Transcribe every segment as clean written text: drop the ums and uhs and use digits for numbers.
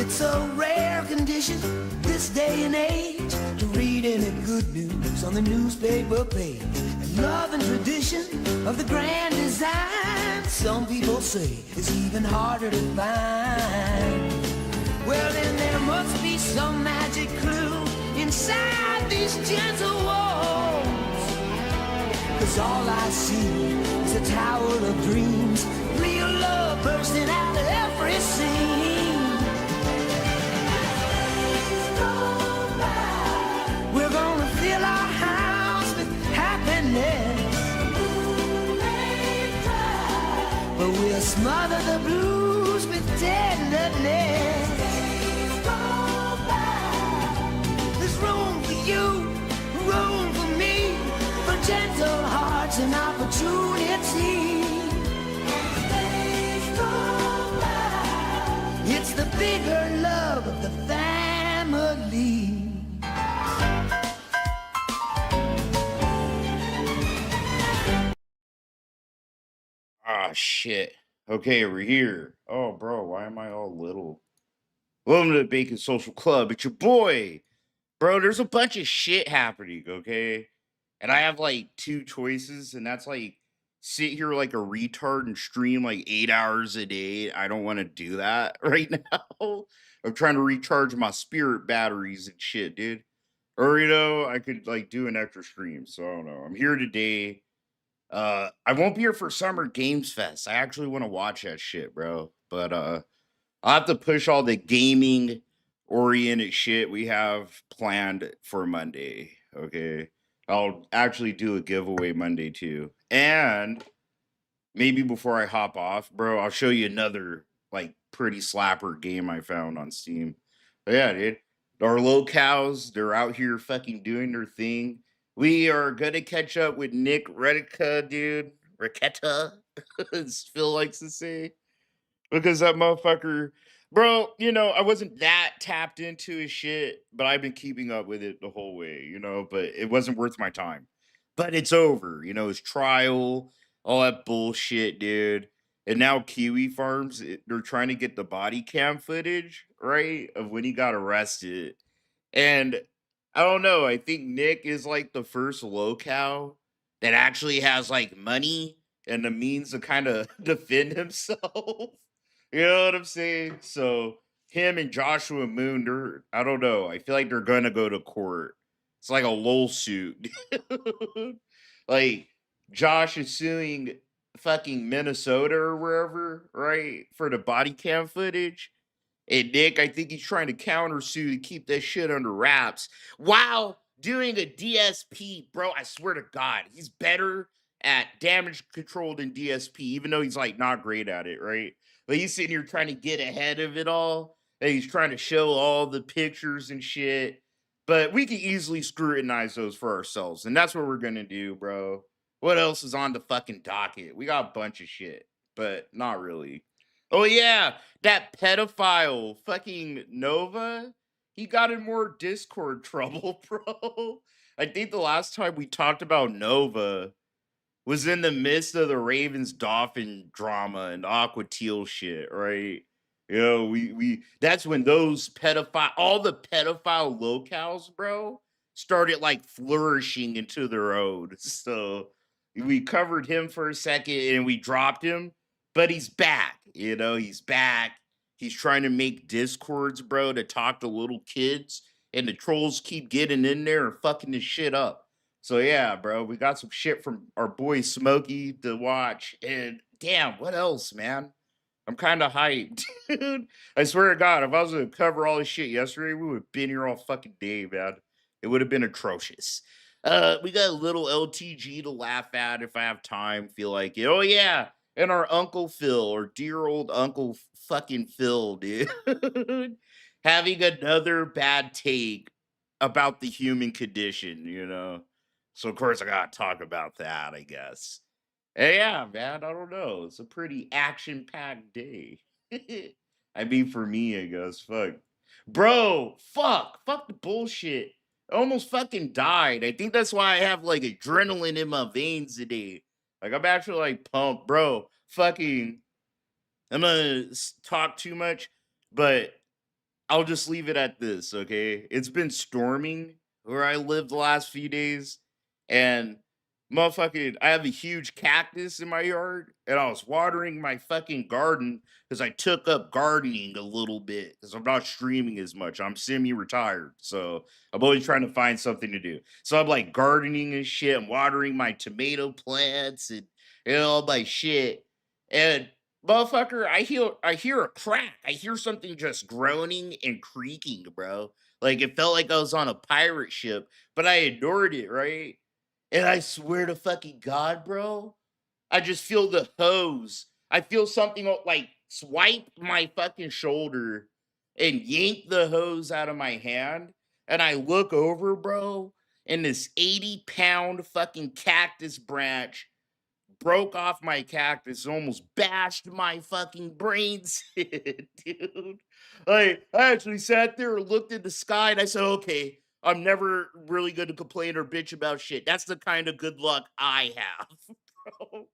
It's a rare condition this day and age to read any good news on the newspaper page. And love and tradition of the grand design, some people say, is even harder to find. Well, then there must be some magic clue inside these gentle walls. 'Cause all I see is a tower of dreams, real love bursting out of every scene. We're gonna fill our house with happiness, but we'll smother the blues with tenderness. There's room for you, room for me, for gentle hearts and opportunity. It's the bigger love of the family. Ah, shit. Okay, we're here. Oh, bro, why am I all little? Welcome to the Bacon Social Club. It's your boy. Bro, there's a bunch of shit happening, okay? And I have like two choices, and that's like sit here like a retard and stream like 8 hours a day. I don't want to do that right now. I'm trying to recharge my spirit batteries and shit, dude. Or, I could like do an extra stream. So I don't know. I'm here today. I won't be here for Summer Games Fest. I actually want to watch that shit, bro. But I'll have to push all the gaming oriented shit we have planned for Monday. Okay. I'll actually do a giveaway Monday too. And maybe before I hop off, bro, I'll show you another like pretty slapper game I found on Steam. But yeah, dude. Our locals, they're out here fucking doing their thing. We are gonna catch up with Nick Rekieta, dude. Rekieta, as Phil likes to say. Because that motherfucker, bro, I wasn't that tapped into his shit, but I've been keeping up with it the whole way, but it wasn't worth my time. But it's over, his trial, all that bullshit, dude. And now Kiwi Farms, they're trying to get the body cam footage, right, of when he got arrested. And I don't know, I think Nick is like the first locale that actually has like money and the means to kind of defend himself. You know what I'm saying? So him and Joshua Moon, I don't know. I feel like they're gonna go to court. It's like a lol suit. Like Josh is suing fucking Minnesota or wherever, right? For the body cam footage. And Nick, I think he's trying to countersue to keep that shit under wraps while doing a DSP, bro. I swear to God, he's better at damage control than DSP, even though he's like not great at it, right? But he's sitting here trying to get ahead of it all. And he's trying to show all the pictures and shit. But we can easily scrutinize those for ourselves. And that's what we're gonna do, bro. What else is on the fucking docket? We got a bunch of shit, but not really. Oh yeah, that pedophile fucking Nova, he got in more Discord trouble, bro. I think the last time we talked about Nova was in the midst of the Ravens Dolphin drama and Aqua Teal shit, right? We that's when those all the pedophile locales, bro, started like flourishing into their own. So we covered him for a second and we dropped him, but he's back. He's back. He's trying to make discords, bro, to talk to little kids, and the trolls keep getting in there and fucking this shit up. So yeah, bro, we got some shit from our boy Smokey to watch, and damn, what else, man? I'm kind of hyped, dude. I swear to God, if I was to cover all this shit yesterday, we would have been here all fucking day, man. It would have been atrocious. We got a little LTG to laugh at if I have time, feel like it. Oh yeah, and our Uncle Phil, or dear old Uncle fucking Phil, dude, having another bad take about the human condition. So of course I gotta talk about that, I guess. And yeah, man, I don't know. It's a pretty action-packed day. I mean, for me, I guess. Fuck. Bro, fuck. Fuck the bullshit I almost fucking died. I think that's why I have like adrenaline in my veins today. Like I'm actually like pumped, bro. Fucking, I'm gonna talk too much, but I'll just leave it at this, okay? It's been storming where I live the last few days, and motherfucking, I have a huge cactus in my yard, and I was watering my fucking garden because I took up gardening a little bit because I'm not streaming as much. I'm semi-retired, so I'm always trying to find something to do. So I'm like gardening and shit. I'm watering my tomato plants and all my shit, and motherfucker, I hear a crack. I hear something just groaning and creaking, bro. Like it felt like I was on a pirate ship, but I ignored it, right? And I swear to fucking God, bro, I just feel the hose. I feel something like swipe my fucking shoulder and yank the hose out of my hand. And I look over, bro, and this 80-pound fucking cactus branch broke off my cactus and almost bashed my fucking brains in, dude. Like, I actually sat there and looked at the sky and I said, okay, I'm never really going to complain or bitch about shit. That's the kind of good luck I have, bro.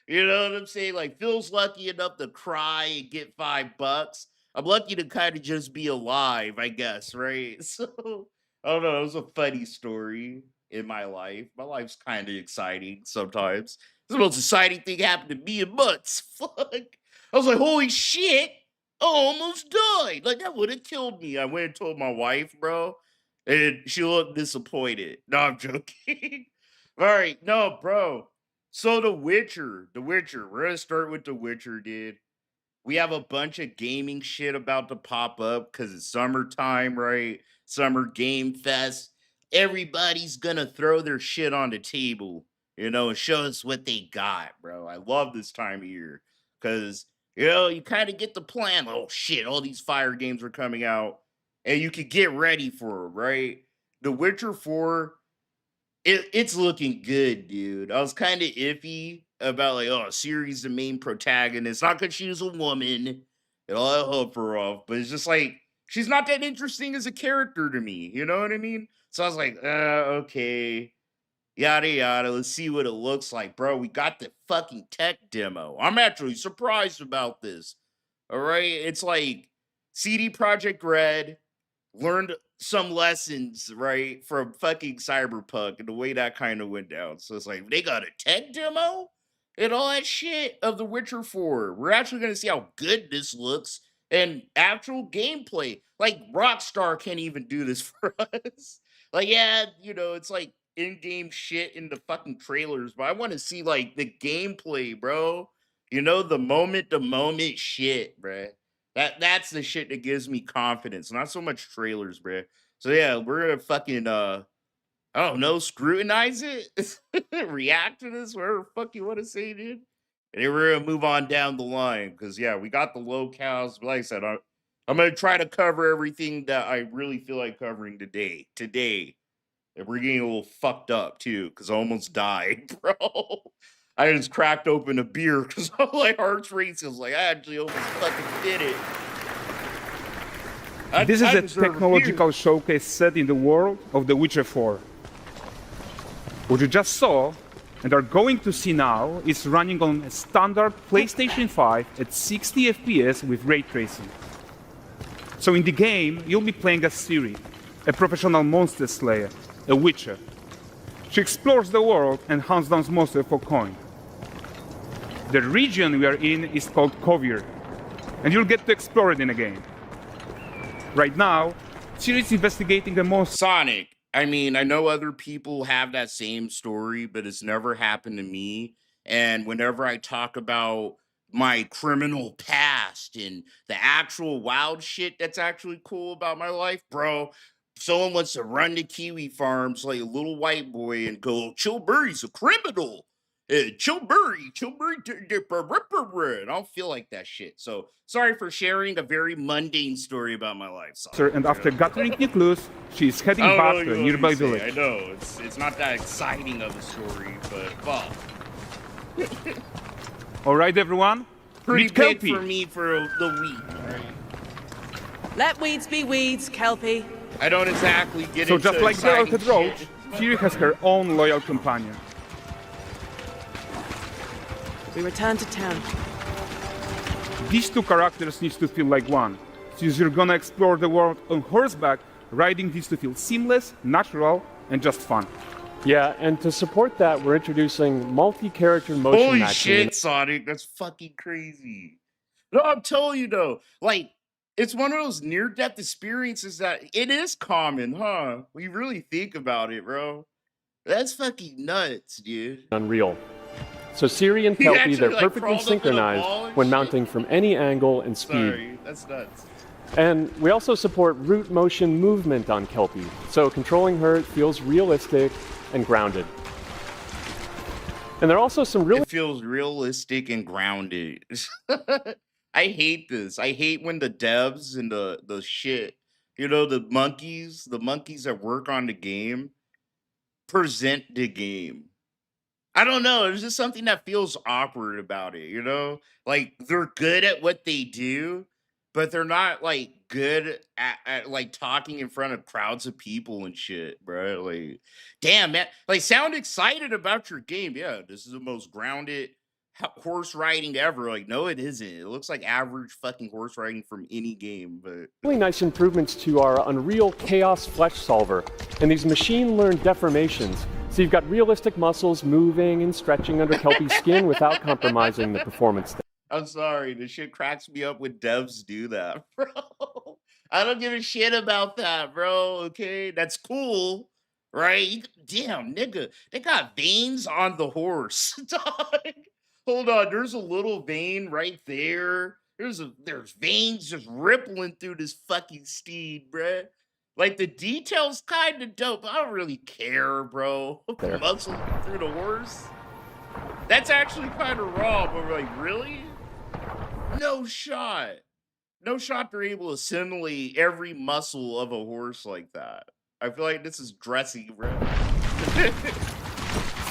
You know what I'm saying? Like, Phil's lucky enough to cry and get $5. I'm lucky to kind of just be alive, I guess, right? So, I don't know. It was a funny story in my life. My life's kind of exciting sometimes. It's the most exciting thing happened to me in months. Fuck. I was like, holy shit. I almost died. Like, that would have killed me. I went and told my wife, bro, and she looked disappointed. No, I'm joking. All right. No, bro. So, The Witcher. We're going to start with The Witcher, dude. We have a bunch of gaming shit about to pop up because it's summertime, right? Summer Game Fest. Everybody's gonna throw their shit on the table, and show us what they got, bro. I love this time of year because you kind of get the plan. Oh shit, all these fire games are coming out, and you could get ready for them, right? The Witcher 4, it's looking good, dude. I was kind of iffy about like, oh, Ciri's the main protagonist. Not because she's a woman, and I'll help her off, but it's just like she's not that interesting as a character to me. You know what I mean? So I was like, okay, yada yada. Let's see what it looks like, bro. We got the fucking tech demo. I'm actually surprised about this. All right, it's like CD Project Red learned some lessons, right, from fucking Cyberpunk and the way that kind of went down. So it's like they got a tech demo and all that shit of The Witcher 4. We're actually gonna see how good this looks and actual gameplay. Like Rockstar can't even do this for us. Like, yeah, it's like in-game shit in the fucking trailers, but I want to see like the gameplay, bro. The moment to moment shit, bruh. That's the shit that gives me confidence, not so much trailers, bruh. So yeah, we're gonna fucking I don't know, scrutinize it, react to this, whatever the fuck you want to say, dude. And then we're gonna move on down the line because yeah, we got the locales. But like I said, I'm gonna try to cover everything that I really feel like covering today. And we're getting a little fucked up too, because I almost died, bro. I just cracked open a beer because my heart's racing. I was like, I actually almost fucking did it. This is I a deserve a beer. technological showcase set in the world of The Witcher 4. What you just saw and are going to see now is running on a standard PlayStation 5 at 60 FPS with ray tracing. So in the game, you'll be playing as Ciri, a professional monster slayer, a witcher. She explores the world and hunts down monsters for coin. The region we are in is called Kovir, and you'll get to explore it in a game. Right now, Ciri is investigating a monster. Sonic. I mean, I know other people have that same story, but it's never happened to me. And whenever I talk about my criminal past and the actual wild shit that's actually cool about my life, bro, someone wants to run the kiwi farms like a little white boy and go, Chilbury's a criminal. Chilbury, and I don't feel like that shit. So sorry for sharing a very mundane story about my life. Sonic. And after gathering new clues, she is heading I don't back know to a what nearby you say. village. I know it's not that exciting of a story, but fuck. All right, everyone. Pretty Meet big Kelpie. for me for the week. Right? Let weeds be weeds, Kelpie. I don't exactly get So into just like the exciting Earthed Roach, shit. Fury has her own loyal companion. We return to town. These two characters need to feel like one. Since you're gonna explore the world on horseback, riding needs to feel seamless, natural, and just fun. Yeah, and to support that, we're introducing multi-character motion Holy matching. shit, Sonic, that's fucking crazy. No, I'm telling you though, like, it's one of those near-death experiences that it is common, huh? When you really think about it, bro. That's fucking nuts, dude. Unreal. So Siri and He Kelpie, actually, they're like, perfectly crawled up in a synchronized ball and when shit? mounting from any angle and speed. Sorry, that's nuts. And we also support root motion movement on Kelpie, so controlling her feels realistic and grounded. And there are also some really It feels realistic and grounded. I hate this. I hate when the devs and the shit, you know, the monkeys that work on the game present the game. I don't know. There's just something that feels awkward about it, you know? Like they're good at what they do, but they're not like good at like talking in front of crowds of people and shit, bro. Like, damn, man. Like, sound excited about your game. Yeah, this is the most grounded horse riding ever. Like, no, it isn't. It looks like average fucking horse riding from any game, but really nice improvements to our Unreal Chaos Flesh Solver and these machine-learned deformations. So you've got realistic muscles moving and stretching under Kelpie's skin without compromising the performance. I'm sorry, this shit cracks me up when devs do that, bro. I don't give a shit about that, bro. Okay, that's cool, right? Damn, nigga, they got veins on the horse, dog. Hold on, there's a little vein right there. There's veins just rippling through this fucking steed, bruh. Like the details kind of dope. I don't really care, bro. There. Muscle through the horse. That's actually kind of raw, but we're like, really? No shot. No shot they're able to assimilate every muscle of a horse like that. I feel like this is dressy, bro.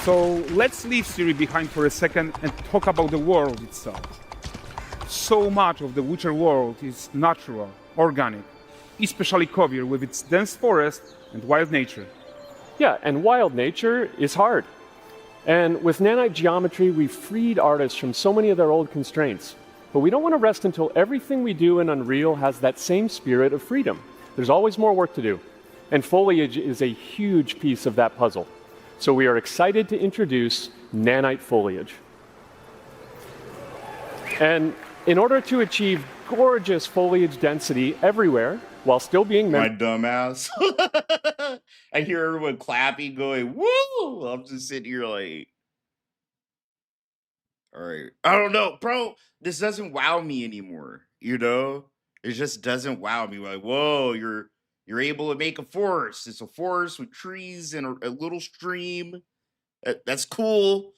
So let's leave Siri behind for a second and talk about the world itself. So much of the Witcher world is natural, organic, especially Kovir with its dense forest and wild nature. Yeah, and wild nature is hard. And with nanite geometry, we've freed artists from so many of their old constraints. But we don't want to rest until everything we do in Unreal has that same spirit of freedom. There's always more work to do. And foliage is a huge piece of that puzzle. So we are excited to introduce nanite foliage. And in order to achieve gorgeous foliage density everywhere, while still being My dumbass. I hear everyone clapping, going, woo! I'm just sitting here like, all right. I don't know, bro. This doesn't wow me anymore, you know? It just doesn't wow me. Like, whoa, you're able to make a forest. It's a forest with trees and a little stream. That's cool.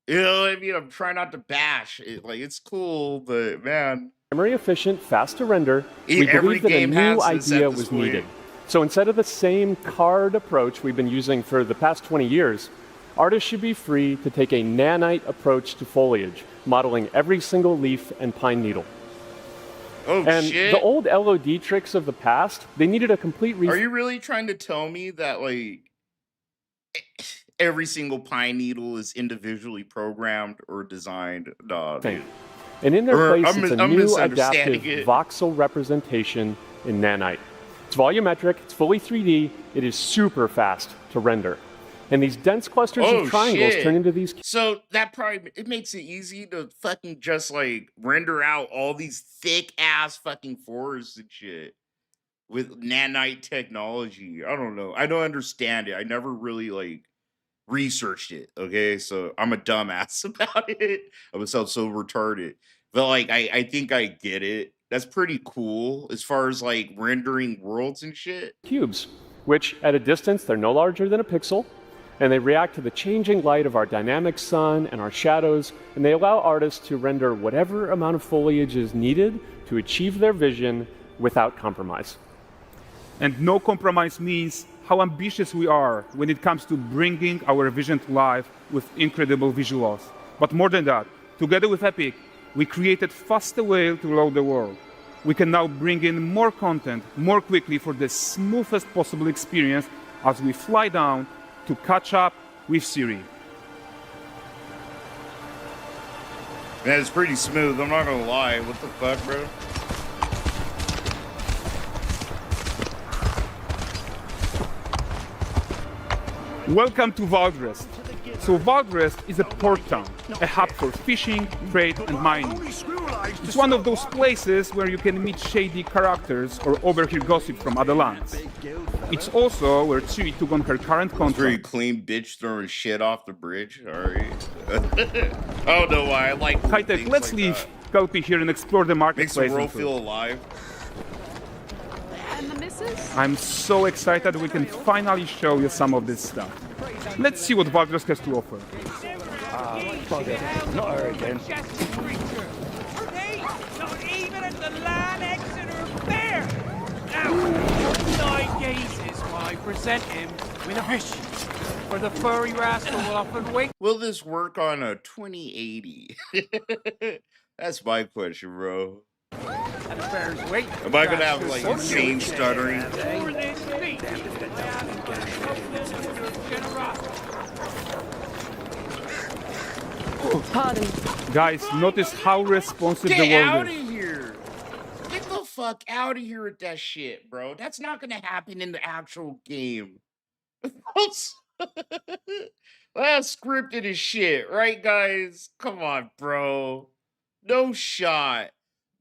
You know what I mean? I'm trying not to bash it. Like, it's cool, but man. memory efficient, fast to render, we Every believe that a game new has this at idea this was point. needed. So instead of the same card approach we've been using for the past 20 years, artists should be free to take a nanite approach to foliage, modeling every single leaf and pine needle. Oh, And shit. the old LOD tricks of the past, they needed a complete Are you really trying to tell me that, like, every single pine needle is individually programmed or designed? Nah, thing. dude. And in their Or place, I'm it's a new misunderstanding adaptive it. voxel representation in nanite. It's volumetric, it's fully 3D, it is super fast to render. And these dense clusters Oh, of triangles shit. turn into these So that probably it makes it easy to fucking just like render out all these thick ass fucking forests and shit with nanite technology. I don't know. I don't understand it. I never really like researched it. Okay, so I'm a dumbass about it. I would sound so retarded, but like I think I get it. That's pretty cool as far as like rendering worlds and shit. cubes, which at a distance, they're no larger than a pixel, and they react to the changing light of our dynamic sun and our shadows, and they allow artists to render whatever amount of foliage is needed to achieve their vision without compromise. And no compromise means how ambitious we are when it comes to bringing our vision to life with incredible visuals. But more than that, together with Epic, we created fast way to load the world. we can now bring in more content more quickly for the smoothest possible experience as we fly down to catch up with Siri. Man, it's pretty smooth. I'm not gonna lie. What the fuck, bro? Welcome to Valdrest. So Valdrest is a port town, a hub for fishing, trade and mining. It's one of those places where you can meet shady characters or overhear gossip from other lands. It's also where Ciri took on her current contract. Pretty clean bitch throwing shit off the bridge. Alright. I don't know why. I like High-tech, let's like leave that. Kelpie here and explore the Makes marketplace. the world feel alive. And the missus? I'm so excited we can finally show you some of this stuff. Let's see what Valdrest has to offer. Not her again. Not even at the Land Exeter Fair! Now, 9 gazes while I present him with a fish. For the furry rascal will often wait. Will this work on a 2080? That's my question, bro. And the fair's wait. Am I gonna have like insane stuttering? For this feat. Pardon. Guys, notice how responsive Get the world out of is. here! Get the fuck out of here with that shit, bro. That's not gonna happen in the actual game. That's scripted as shit, right, guys? Come on, bro. No shot.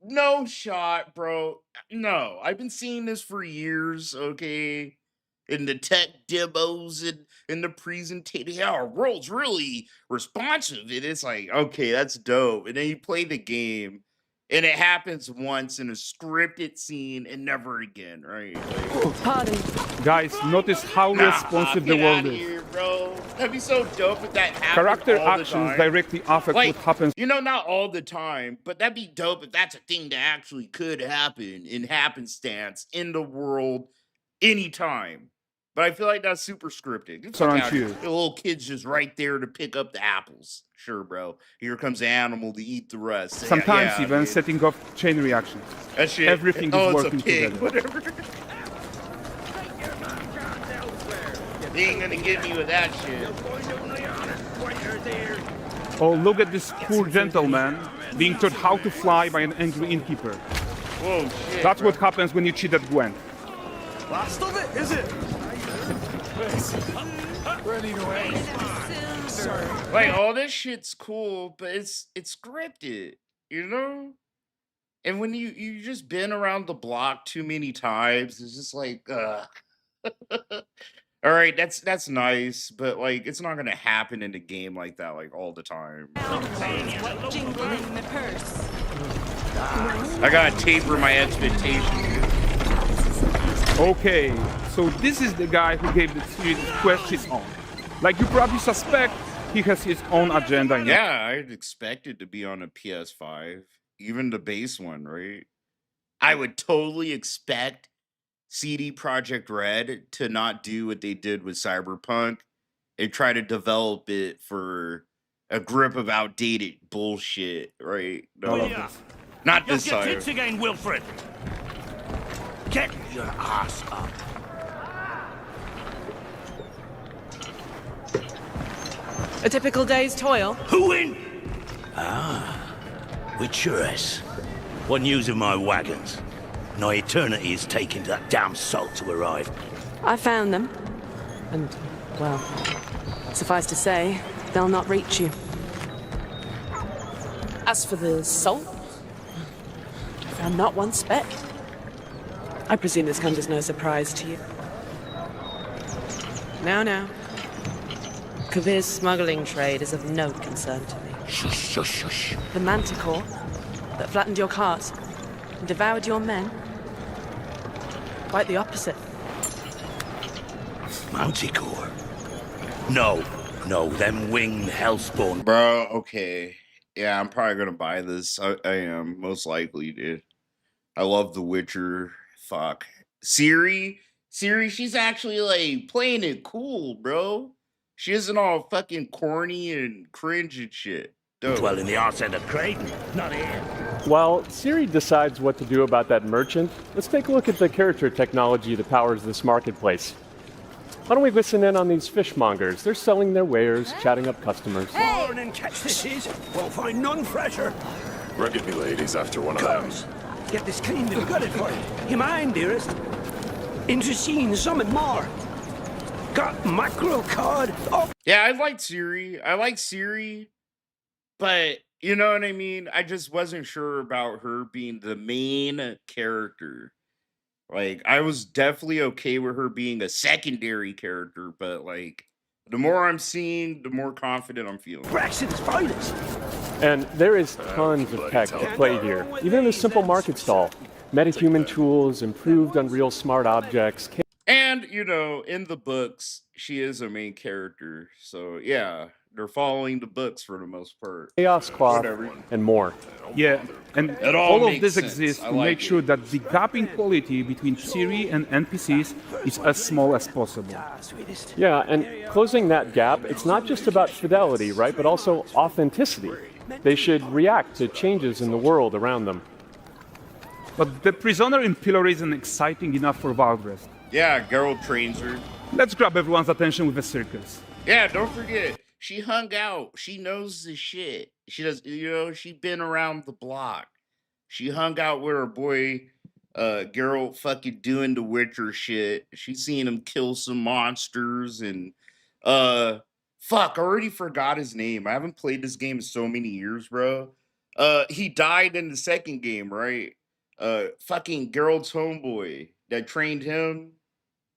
No shot, bro. No, I've been seeing this for years, okay? In the tech demos and in the presentation. Yeah, our world's really responsive. And it's like, okay, that's dope. And then you play the game, and it happens once in a scripted scene and never again, right? Like, Pardon. Guys, notice how responsive the get world outta is. here, bro. That'd be so dope if that happened Character all the actions time. directly affect Like, what happens. you know, not all the time, but that'd be dope if that's a thing that actually could happen in happenstance in the world anytime. But I feel like that's super scripted. Get the So fuck aren't outta here. you? The little kid's just right there to pick up the apples. Sure, bro. Here comes the animal to eat the rest. Yeah, Sometimes yeah, even dude. setting off chain reactions. That shit. everything is it's working a pig, together. whatever. They ain't gonna get me with that shit. Oh, look at this poor gentleman being taught how to fly by an angry innkeeper. Whoa, shit. That's bro. what happens when you cheat at Gwent. Last of it, is it? Ready to aim. Like, all this shit's cool, but it's scripted, you know? And when you just been around the block too many times, it's just like, all right, that's nice, but like it's not gonna happen in a game like that like all the time. Jingling the purse. I gotta taper my expectations. Okay, so this is the guy who gave the series quest his own. Like you probably suspect, he has his own agenda in it. Yeah, I'd expect it to be on a PS5, even the base one, right? I would totally expect CD Projekt Red to not do what they did with Cyberpunk and try to develop it for a grip of outdated bullshit, right? No, not this Your time. tits again, Wilfred. Get your ass up. A typical day's toil. Who in? With Churres. One using my wagons. No eternity is taking that damn salt to arrive. I found them. And, well, suffice to say, they'll not reach you. As for the salt, I found not one speck. I presume this comes as no surprise to you. Now. Kabir's smuggling trade is of no concern to me. Shush, shush, shush. The manticore that flattened your cart and devoured your men? Quite the opposite. Manticore? No, them winged hellspawn. Bro, okay. Yeah, I'm probably gonna buy this. I am, most likely, dude. I love The Witcher. Fuck. Siri, she's actually like playing it cool, bro. She isn't all fucking corny and cringe and shit. Dope. Well, in the arse end of Creighton, not here. While Siri decides what to do about that merchant, let's take a look at the character technology that powers this marketplace. Why don't we listen in on these fishmongers? They're selling their wares, chatting up customers. Morning, catch this is. Won't find none fresher. Rugged me ladies after one of them. Girls, get this cleaned and gutted for you. You mind, dearest? Into seeing something more. Got mackerel cod. Oh, Yeah, I like Siri, but you know what I mean? I just wasn't sure about her being the main character. Like, I was definitely okay with her being a secondary character, but like, the more I'm seeing, the more confident I'm feeling. Braxton's finest. And there is tons of tech at play here, even in a simple market stall. Metahuman tools, improved Unreal Smart Objects. And, you know, in the books, she is a main character. So, yeah, they're following the books for the most part. Chaos Cloth, and more. Yeah, and It all all of makes this sense. exists I to like make it. sure that the gap in quality between Siri and NPCs is as small as possible. Sweetest. Yeah, and closing that gap, it's not just about fidelity, right, but also authenticity. They should react to changes in the world around them. But the prisoner in Pillar isn't exciting enough for Valdrest. Yeah, Geralt trains her. Let's grab everyone's attention with a circus. Yeah, don't forget, she hung out. She knows the shit. She does, you know, she been around the block. She hung out with her boy, Geralt fucking doing the Witcher shit. She seen him kill some monsters and, fuck, I already forgot his name. I haven't played this game in so many years, bro. He died in the second game, right? Fucking Geralt's homeboy that trained him,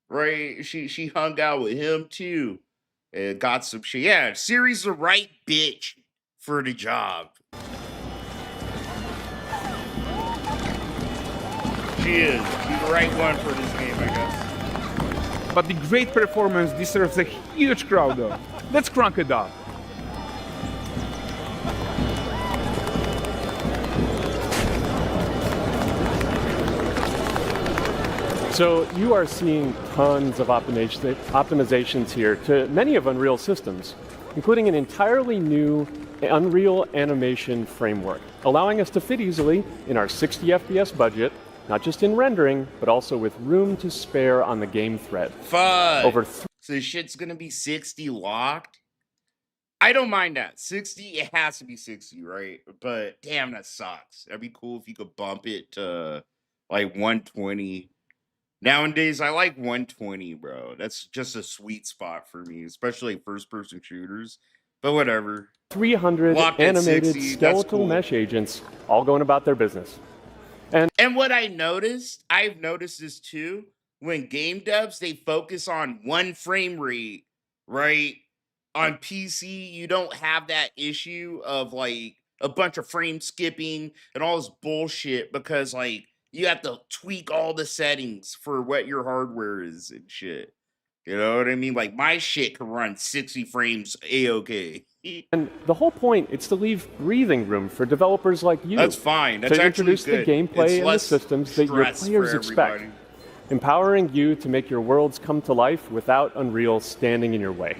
right? She hung out with him too. And got some shit. Yeah, Siri's the right bitch for the job. She is. She's the right one for this game, I guess. But the great performance deserves a huge crowd though. Let's crank it up. So you are seeing tons of optimizations here to many of Unreal systems, including an entirely new Unreal animation framework, allowing us to fit easily in our 60 FPS budget, not just in rendering, but also with room to spare on the game thread. Fuck. So the shit's gonna be 60 locked? I don't mind that. 60, it has to be 60, right? But damn, that sucks. That'd be cool if you could bump it to like 120. Nowadays, I like 120, bro. That's just a sweet spot for me, especially first-person shooters. But whatever. 300 Locked at animated 60, that's skeletal cool. mesh agents, all going about their business. And what I've noticed this too, when game devs, they focus on one frame rate, right? On PC, you don't have that issue of like a bunch of frame skipping and all this bullshit because like you have to tweak all the settings for what your hardware is and shit. You know what I mean? Like my shit can run 60 frames A-okay. And the whole point is to leave breathing room for developers like you. That's fine. That's to actually introduce good. the gameplay It's and the less systems that your stress for players expect, everybody. empowering you to make your worlds come to life without Unreal standing in your way.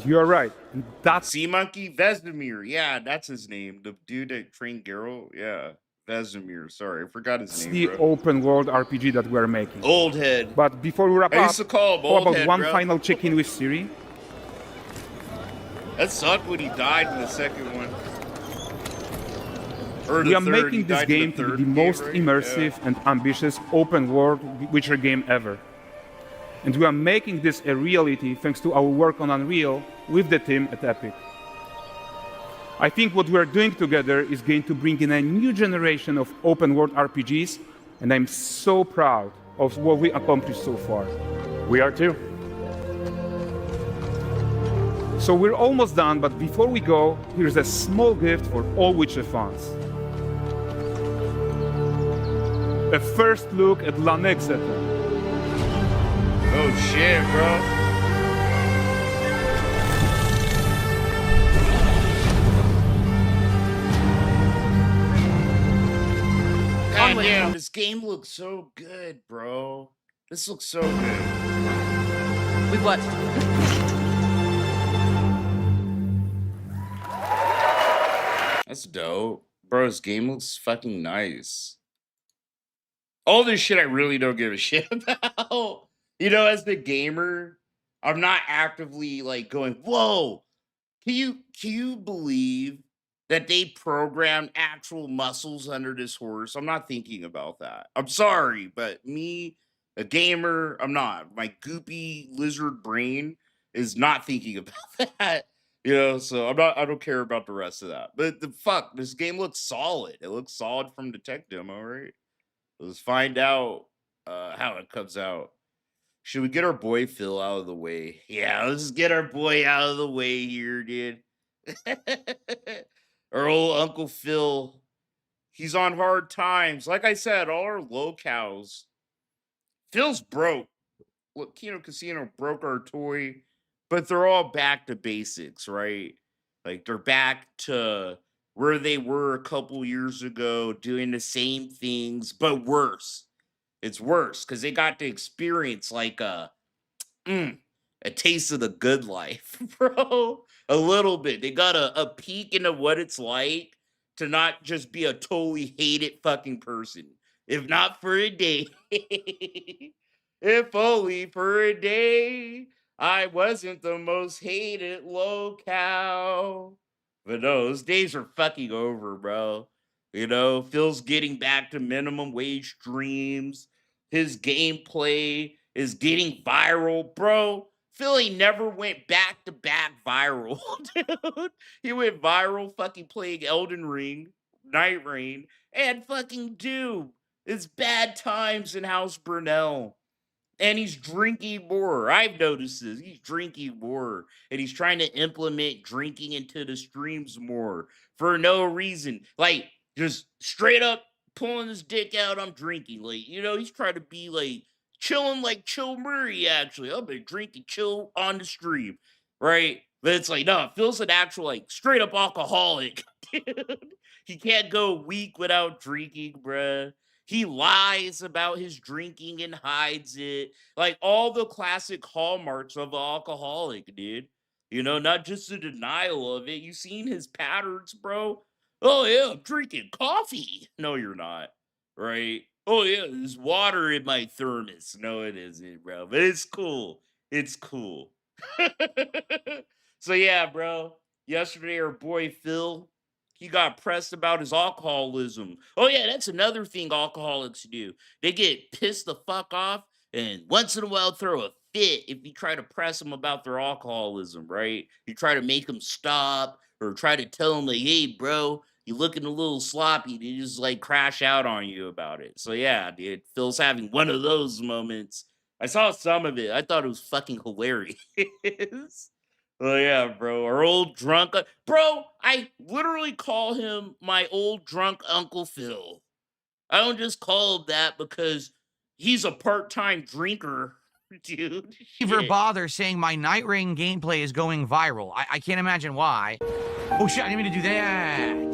You are right. And that's Sea Monkey Vesemir. Yeah, that's his name. The dude that trained Geralt. Yeah. Vesemir. Sorry, I forgot his name. the Bro. open world RPG that we're making. Old head. But before we wrap I up, used to call him how Old about Head, one bro. final check-in with Siri? That sucked when he died in the second one. Or the We are third. making He this died in game to third be the most right? immersive and ambitious open world Witcher game ever. And we are making this a reality thanks to our work on Unreal with the team at Epic. I think what we are doing together is going to bring in a new generation of open world RPGs, and I'm so proud of what we accomplished so far. We are too. So we're almost done, but before we go, here's a small gift for all Witcher fans. A first look at Lanexeter. Oh shit, bro. God damn, this game looks so good, bro. This looks so good. With what? That's dope. Bro, this game looks fucking nice. All this shit I really don't give a shit about. You know, as the gamer, I'm not actively like going, whoa, can you believe that they programmed actual muscles under this horse? I'm not thinking about that. I'm sorry, but me, a gamer, I'm not. My goopy lizard brain is not thinking about that. You know, so I don't care about the rest of that. But the fuck, this game looks solid. It looks solid from the tech demo, right? Let's find out how it comes out. Should we get our boy Phil out of the way? Yeah, let's get our boy out of the way here, dude. Our old Uncle Phil. He's on hard times. Like I said, all our locals. Phil's broke. Look, Kino Casino broke our toy, but they're all back to basics, right? Like they're back to where they were a couple years ago, doing the same things, but worse. It's worse because they got to experience like a taste of the good life, bro. A little bit. They got a peek into what it's like to not just be a totally hated fucking person. If not for a day. If only for a day I wasn't the most hated locale. But no, those days are fucking over, bro. You know, Phil's getting back to minimum wage dreams. His gameplay is getting viral, bro. Philly never went back to back viral, dude. He went viral fucking playing Elden Ring, Night Rain, and fucking Doom. It's bad times in House Brunel. And he's drinking more. I've noticed this. He's drinking more. And he's trying to implement drinking into the streams more for no reason. Like, just straight up pulling his dick out, I'm drinking. Like, you know, he's trying to be like chilling like Chill Murray, actually. I've been drinking chill on the stream. Right? But it's like, no, it feels an actual, like, straight up alcoholic. Dude. He can't go a week without drinking, bruh. He lies about his drinking and hides it. Like all the classic hallmarks of an alcoholic, dude. You know, not just the denial of it. You seen his patterns, bro? Oh, yeah, I'm drinking coffee. No, you're not. Right? Oh, yeah, there's water in my thermos. No, it isn't, bro. But it's cool. It's cool. So, yeah, bro. Yesterday, our boy Phil, he got pressed about his alcoholism. Oh, yeah, that's another thing alcoholics do. They get pissed the fuck off and once in a while throw a fit if you try to press them about their alcoholism, right? You try to make them stop or try to tell them, like, hey, bro, you looking a little sloppy. They just, like, crash out on you about it. So, yeah, dude, Phil's having one of those moments. I saw some of it. I thought it was fucking hilarious. Oh yeah, bro. Our old drunk bro, I literally call him my old drunk Uncle Phil. I don't just call him that because he's a part-time drinker, dude. Never Shit. bother saying my Night Rain gameplay is going viral. I can't imagine why. Oh shit, I didn't mean to do that.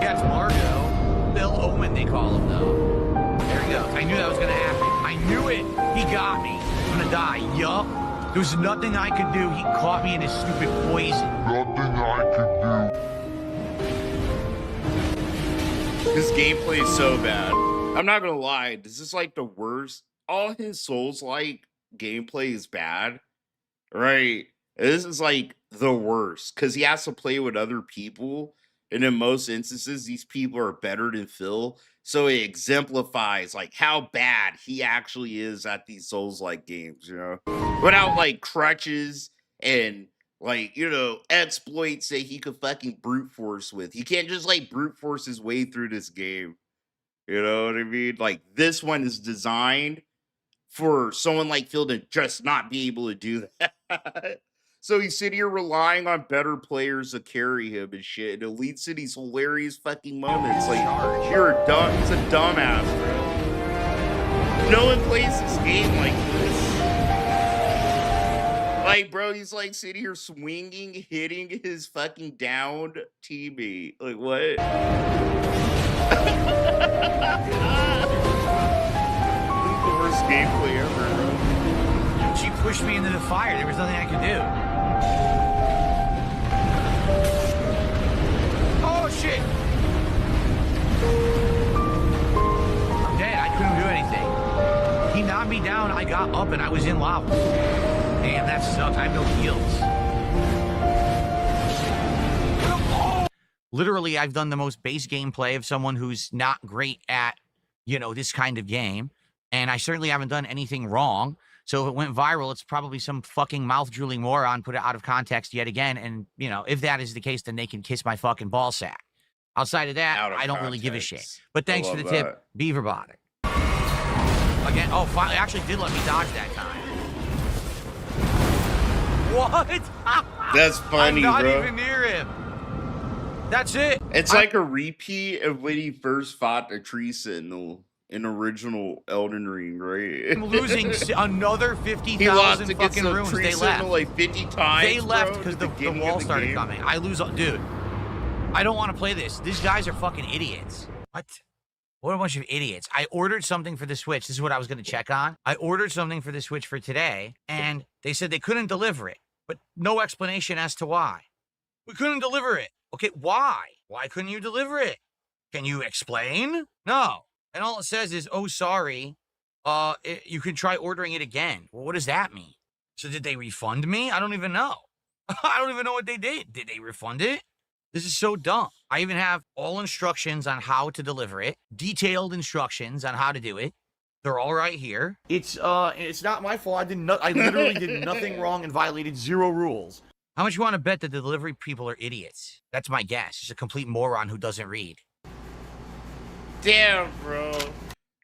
That's Margo. Bill Owen, they call him, though. There he goes. I knew that was gonna happen. I knew it. He got me. I'm gonna die. Yup. There was nothing I could do. He caught me in his stupid poison. Nothing I could do. This gameplay is so bad. I'm not gonna lie, this is like the worst. All his Souls-like gameplay is bad, right? This is like the worst because he has to play with other people, and in most instances, these people are better than Phil. So it exemplifies like how bad he actually is at these Souls-like games, you know, without like crutches and like, you know, exploits that he could fucking brute force with. He can't just like brute force his way through this game. You know what I mean? Like this one is designed for someone like Phil to just not be able to do that. So he's sitting here relying on better players to carry him and shit. And it leads to these hilarious fucking moments. Like, you're a dumb, he's a dumbass, bro. No one plays this game like this. Like, bro, he's like sitting here swinging, hitting his fucking downed teammate. Like, what? This is the worst gameplay ever, bro. She pushed me into the fire. There was nothing I could do. Oh, got up and I was in lava. Damn, that sucks. I have no heals. Literally, I've done the most base gameplay of someone who's not great at, you know, this kind of game. And I certainly haven't done anything wrong. So if it went viral, it's probably some fucking mouth-drooling moron put it out of context yet again. And, you know, if that is the case, then they can kiss my fucking ball sack. Outside of that, I don't really give a shit. But thanks for the tip, Beaverbot. Again, oh, finally, actually did let me dodge that time. What? That's funny, I'm not bro. even near him. That's it. It's like a repeat of when he first fought a tree sentinel in original Elden Ring, right? I'm losing another He lost 50,000 against fucking a runes. tree They left. sentinel like 50 times. They left bro, because at the beginning wall of the started game. coming. I lose, dude. I don't want to play this. These guys are fucking idiots. What? What a bunch of idiots. I ordered something for the Switch. This is what I was going to check on. I ordered something for the Switch for today, and they said they couldn't deliver it, but no explanation as to why. We couldn't deliver it. Okay, why? Why couldn't you deliver it? Can you explain? No. And all it says is, oh, sorry. You can try ordering it again. Well, what does that mean? So did they refund me? I don't even know. I don't even know what they did. Did they refund it? This is so dumb. I even have all instructions on how to deliver it, detailed instructions on how to do it. They're all right here. It's not my fault. I literally did nothing wrong and violated 0 rules. How much you want to bet that the delivery people are idiots? That's my guess. Just a complete moron who doesn't read. Damn, bro.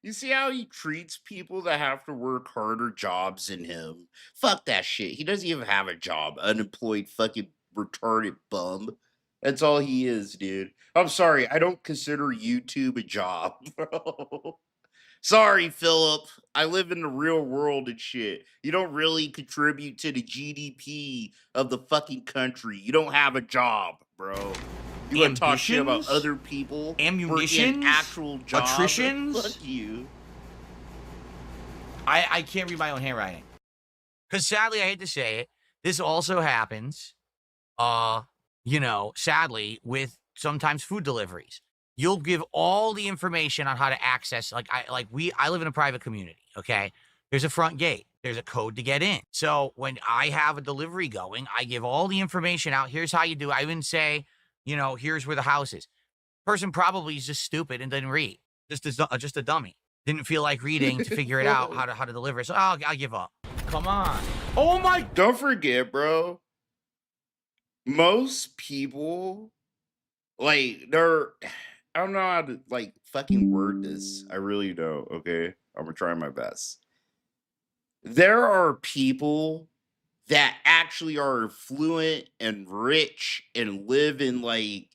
You see how he treats people that have to work harder jobs than him? Fuck that shit. He doesn't even have a job. Unemployed fucking retarded bum. That's all he is, dude. I'm sorry. I don't consider YouTube a job, bro. Sorry, Philip. I live in the real world and shit. You don't really contribute to the GDP of the fucking country. You don't have a job, bro. You want to talk shit about Ambitions? other people? Ammunitions? Working actual jobs? Attritions? Fuck you. I can't read my own handwriting. Because sadly, I hate to say it, this also happens, you know, sadly, with sometimes food deliveries. You'll give all the information on how to access, I live in a private community, okay? There's a front gate. There's a code to get in. So when I have a delivery going, I give all the information out. Here's how you do it. I even say, you know, here's where the house is. Person probably is just stupid and didn't read. Just a dummy. Didn't feel like reading to figure it out how to deliver it. So I'll give up. Come on. Oh my. Don't forget, bro. Most people, like, they're, I don't know how to, like, fucking word this. I really don't, okay? I'm gonna try my best. There are people that actually are affluent and rich and live in, like,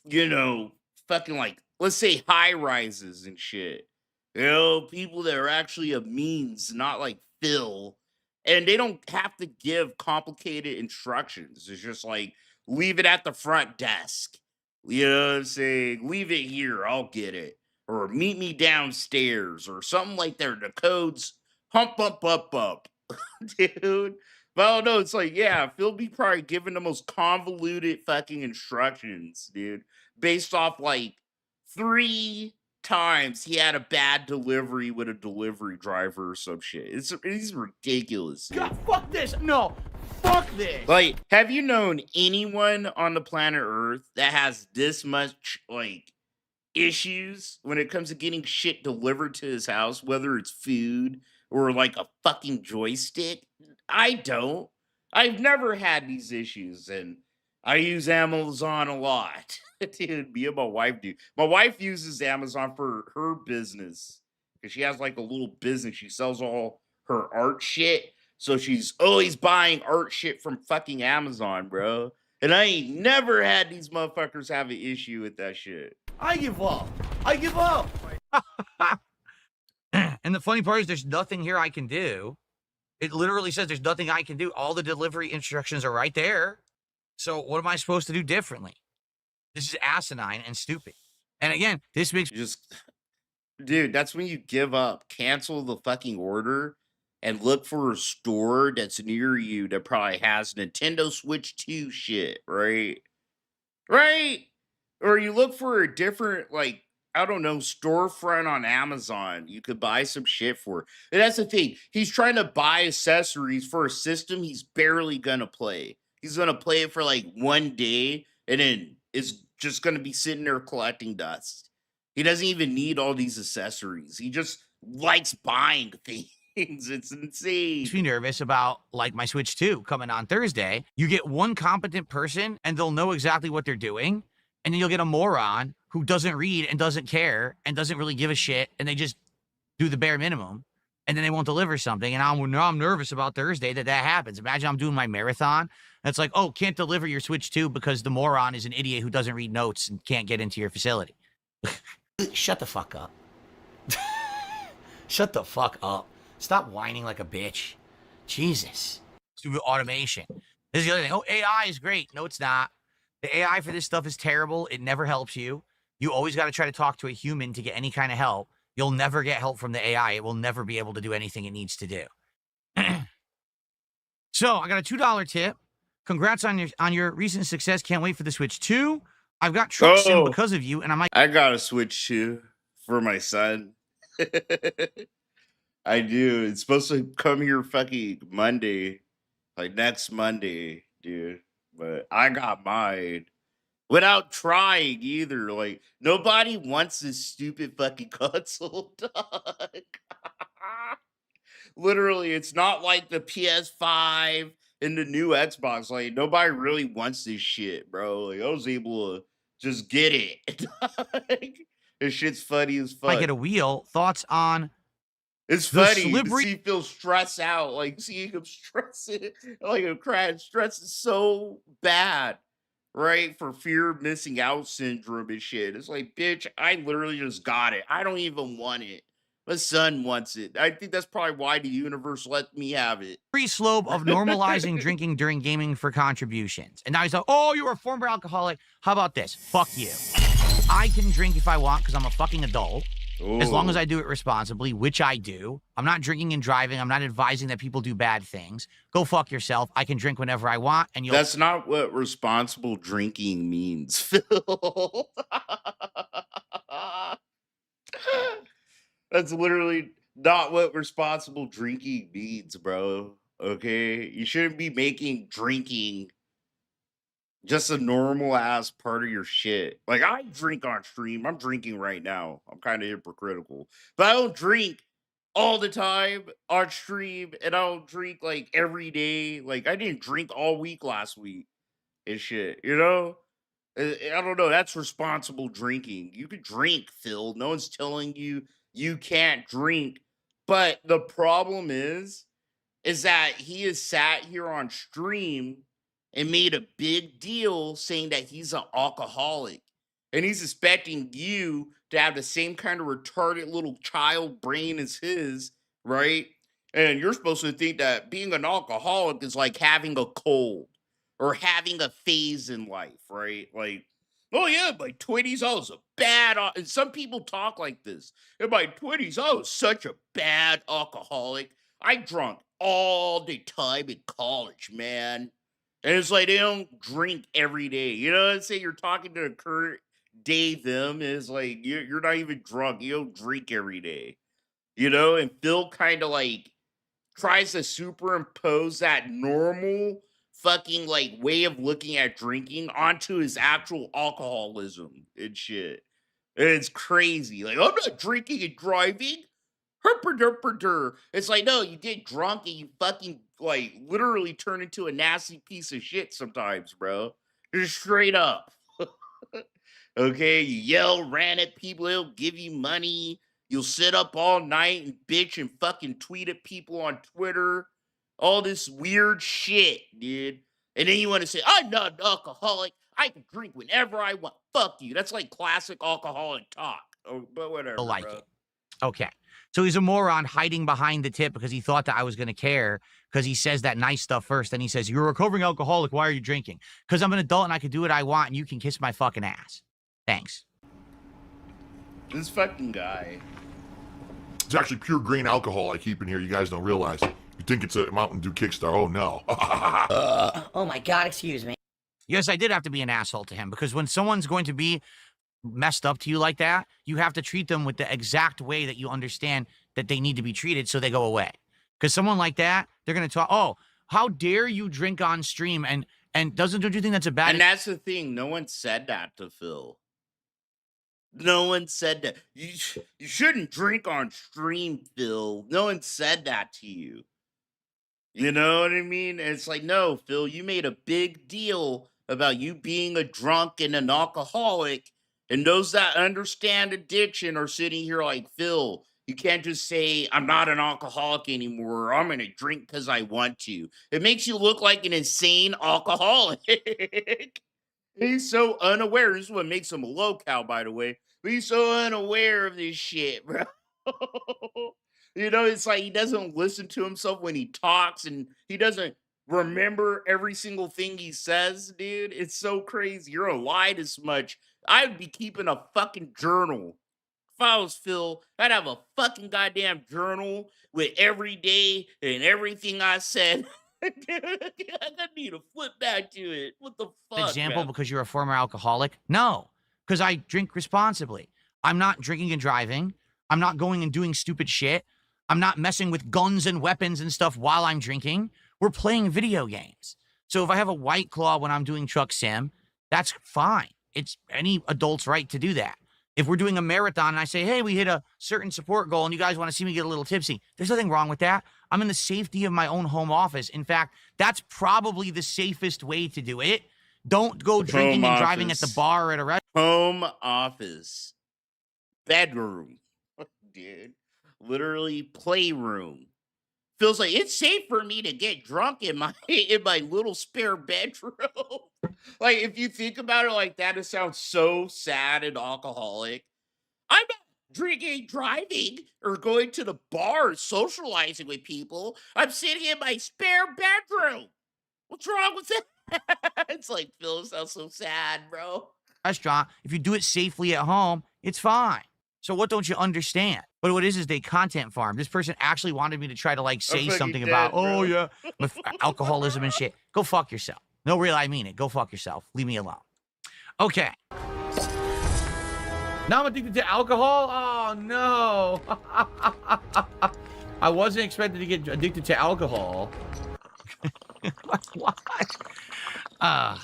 you know, fucking, like, let's say high rises and shit. You know, people that are actually of means, not like Phil. And they don't have to give complicated instructions. It's just like, leave it at the front desk. You know what I'm saying? Leave it here, I'll get it. Or meet me downstairs or something like that. The codes hump up. Dude. But I don't know, it's like, yeah, Phil be probably giving the most convoluted fucking instructions, dude. Based off like 3 times he had a bad delivery with a delivery driver or some shit. It's ridiculous, dude. God, fuck this. No. Fuck this. Like, have you known anyone on the planet Earth that has this much, like, issues when it comes to getting shit delivered to his house, whether it's food or, like, a fucking joystick? I don't. I've never had these issues, and I use Amazon a lot. Dude, me and my wife do. My wife uses Amazon for her business because she has, like, a little business. She sells all her art shit. So she's always buying art shit from fucking Amazon, bro. And I ain't never had these motherfuckers have an issue with that shit. I give up. And the funny part is there's nothing here I can do. It literally says there's nothing I can do. All the delivery instructions are right there. So what am I supposed to do differently? This is asinine and stupid. And again, this makes Dude, that's when you give up. Cancel the fucking order and look for a store that's near you that probably has Nintendo Switch 2 shit, right? Right? Or you look for a different, like, I don't know, storefront on Amazon. You could buy some shit for. And that's the thing. He's trying to buy accessories for a system he's barely gonna play. He's gonna play it for like 1 day, and then it's just gonna be sitting there collecting dust. He doesn't even need all these accessories. He just likes buying things. It's insane. Makes me nervous about like my Switch 2 coming on Thursday. You get one competent person and they'll know exactly what they're doing. And then you'll get a moron who doesn't read and doesn't care and doesn't really give a shit. And they just do the bare minimum. And then they won't deliver something. And I'm nervous about Thursday that happens. Imagine I'm doing my marathon. And it's like, oh, can't deliver your Switch 2 because the moron is an idiot who doesn't read notes and can't get into your facility. Shut the fuck up. Shut the fuck up. Stop whining like a bitch. Jesus. Stupid automation. This is the other thing. Oh, AI is great. No, it's not. The AI for this stuff is terrible. It never helps you. You always got to try to talk to a human to get any kind of help. You'll never get help from the AI. It will never be able to do anything it needs to do. So I got a $2 tip. Congrats on your recent success. Can't wait for the Switch 2. I've got truck sim because of you, and I got a Switch 2 for my son. I do. It's supposed to come here fucking Monday, like next Monday, dude. But I got mine without trying either. Like, nobody wants this stupid fucking console, dog. Literally, it's not like the PS5 and the new Xbox. Like, nobody really wants this shit, bro. Like, I was able to just get it. This shit's funny as fuck. I get a wheel. Thoughts on... It's funny to see Phil stress out, like seeing him stressing, like a crash. Stress is so bad, right? For fear of missing out syndrome and shit. It's like, bitch, I literally just got it. I don't even want it. My son wants it. I think that's probably why the universe let me have it. Free slope of normalizing drinking during gaming for contributions. And now he's like, oh, you're a former alcoholic. How about this? Fuck you. I can drink if I want because I'm a fucking adult. Ooh. As long as I do it responsibly, which I do. I'm not drinking and driving. I'm not advising that people do bad things. Go fuck yourself. I can drink whenever I want. And That's not what responsible drinking means, Phil. That's literally not what responsible drinking means, bro. Okay? You shouldn't be making drinking just a normal ass part of your shit. Like, I drink on stream. I'm drinking right now. I'm kind of hypocritical. But I don't drink all the time on stream, and I don't drink like every day. Like, I didn't drink all week last week and shit, you know? I don't know. That's responsible drinking. You can drink, Phil. No one's telling you you can't drink. But the problem is that he has sat here on stream and made a big deal saying that he's an alcoholic. And he's expecting you to have the same kind of retarded little child brain as his, right? And you're supposed to think that being an alcoholic is like having a cold or having a phase in life, right? Like, oh yeah, my 20s, I was a bad... And some people talk like this. In my 20s, I was such a bad alcoholic. I drunk all the time in college, man. And it's like they don't drink every day. You know what I'm saying? You're talking to a current day them. Is like you're not even drunk. You don't drink every day. You know? And Phil kind of like tries to superimpose that normal fucking like way of looking at drinking onto his actual alcoholism and shit. And it's crazy. Like, I'm not drinking and driving. Herper. It's like, no, you get drunk and you fucking like literally turn into a nasty piece of shit sometimes, bro. Just straight up. Okay, you yell, rant at people, they'll give you money. You'll sit up all night and bitch and fucking tweet at people on Twitter. All this weird shit, dude. And then you want to say, I'm not an alcoholic. I can drink whenever I want. Fuck you. That's like classic alcoholic talk. Oh, but whatever, like bro. it. Okay. So he's a moron hiding behind the tip because he thought that I was going to care because he says that nice stuff first. Then he says, you're a recovering alcoholic. Why are you drinking? Because I'm an adult and I can do what I want and you can kiss my fucking ass. Thanks. This fucking guy. It's actually pure grain alcohol I keep in here. You guys don't realize. You think it's a Mountain Dew Kickstar. Oh, no. Oh, my God. Excuse me. Yes, I did have to be an asshole to him because when someone's going to be messed up to you like that, you have to treat them with the exact way that you understand that they need to be treated so they go away. Because someone like that, they're going to talk, oh, how dare you drink on stream? And don't you think that's a bad... And that's the thing. No one said that to Phil. No one said that. You shouldn't drink on stream, Phil. No one said that to you. You know what I mean? It's like, no, Phil, you made a big deal about you being a drunk and an alcoholic, and those that understand addiction are sitting here like, Phil, you can't just say, I'm not an alcoholic anymore, or I'm going to drink because I want to. It makes you look like an insane alcoholic. He's so unaware. This is what makes him a low-cow, by the way. But he's so unaware of this shit, bro. You know, it's like he doesn't listen to himself when he talks, and he doesn't remember every single thing he says, dude. It's so crazy. You're a lie this much. I'd be keeping a fucking journal. If I was Phil, I'd have a fucking goddamn journal with every day and everything I said. I need to flip back to it. What the fuck? example Man? because you're a former alcoholic? No, because I drink responsibly. I'm not drinking and driving. I'm not going and doing stupid shit. I'm not messing with guns and weapons and stuff while I'm drinking. We're playing video games. So if I have a White Claw when I'm doing truck sim, that's fine. It's any adult's right to do that. If we're doing a marathon and I say, hey, we hit a certain support goal and you guys want to see me get a little tipsy, there's nothing wrong with that. I'm in the safety of my own home office. In fact, that's probably the safest way to do it. Don't go drinking and driving at the bar or at a restaurant. Home office. Bedroom. Dude. Literally playroom. Feels like it's safe for me to get drunk in my little spare bedroom. Like, if you think about it like that, it sounds so sad and alcoholic. I'm not drinking, driving, or going to the bar, socializing with people. I'm sitting in my spare bedroom. What's wrong with that? It's like, Phil, it sounds so sad, bro. Restaurant, if you do it safely at home, it's fine. So what don't you understand? But what is they content farm. This person actually wanted me to try to like say something about, oh yeah, with alcoholism and shit. Go fuck yourself. No, really, I mean it. Go fuck yourself. Leave me alone. Okay. Now I'm addicted to alcohol? Oh no. I wasn't expected to get addicted to alcohol. What? I'm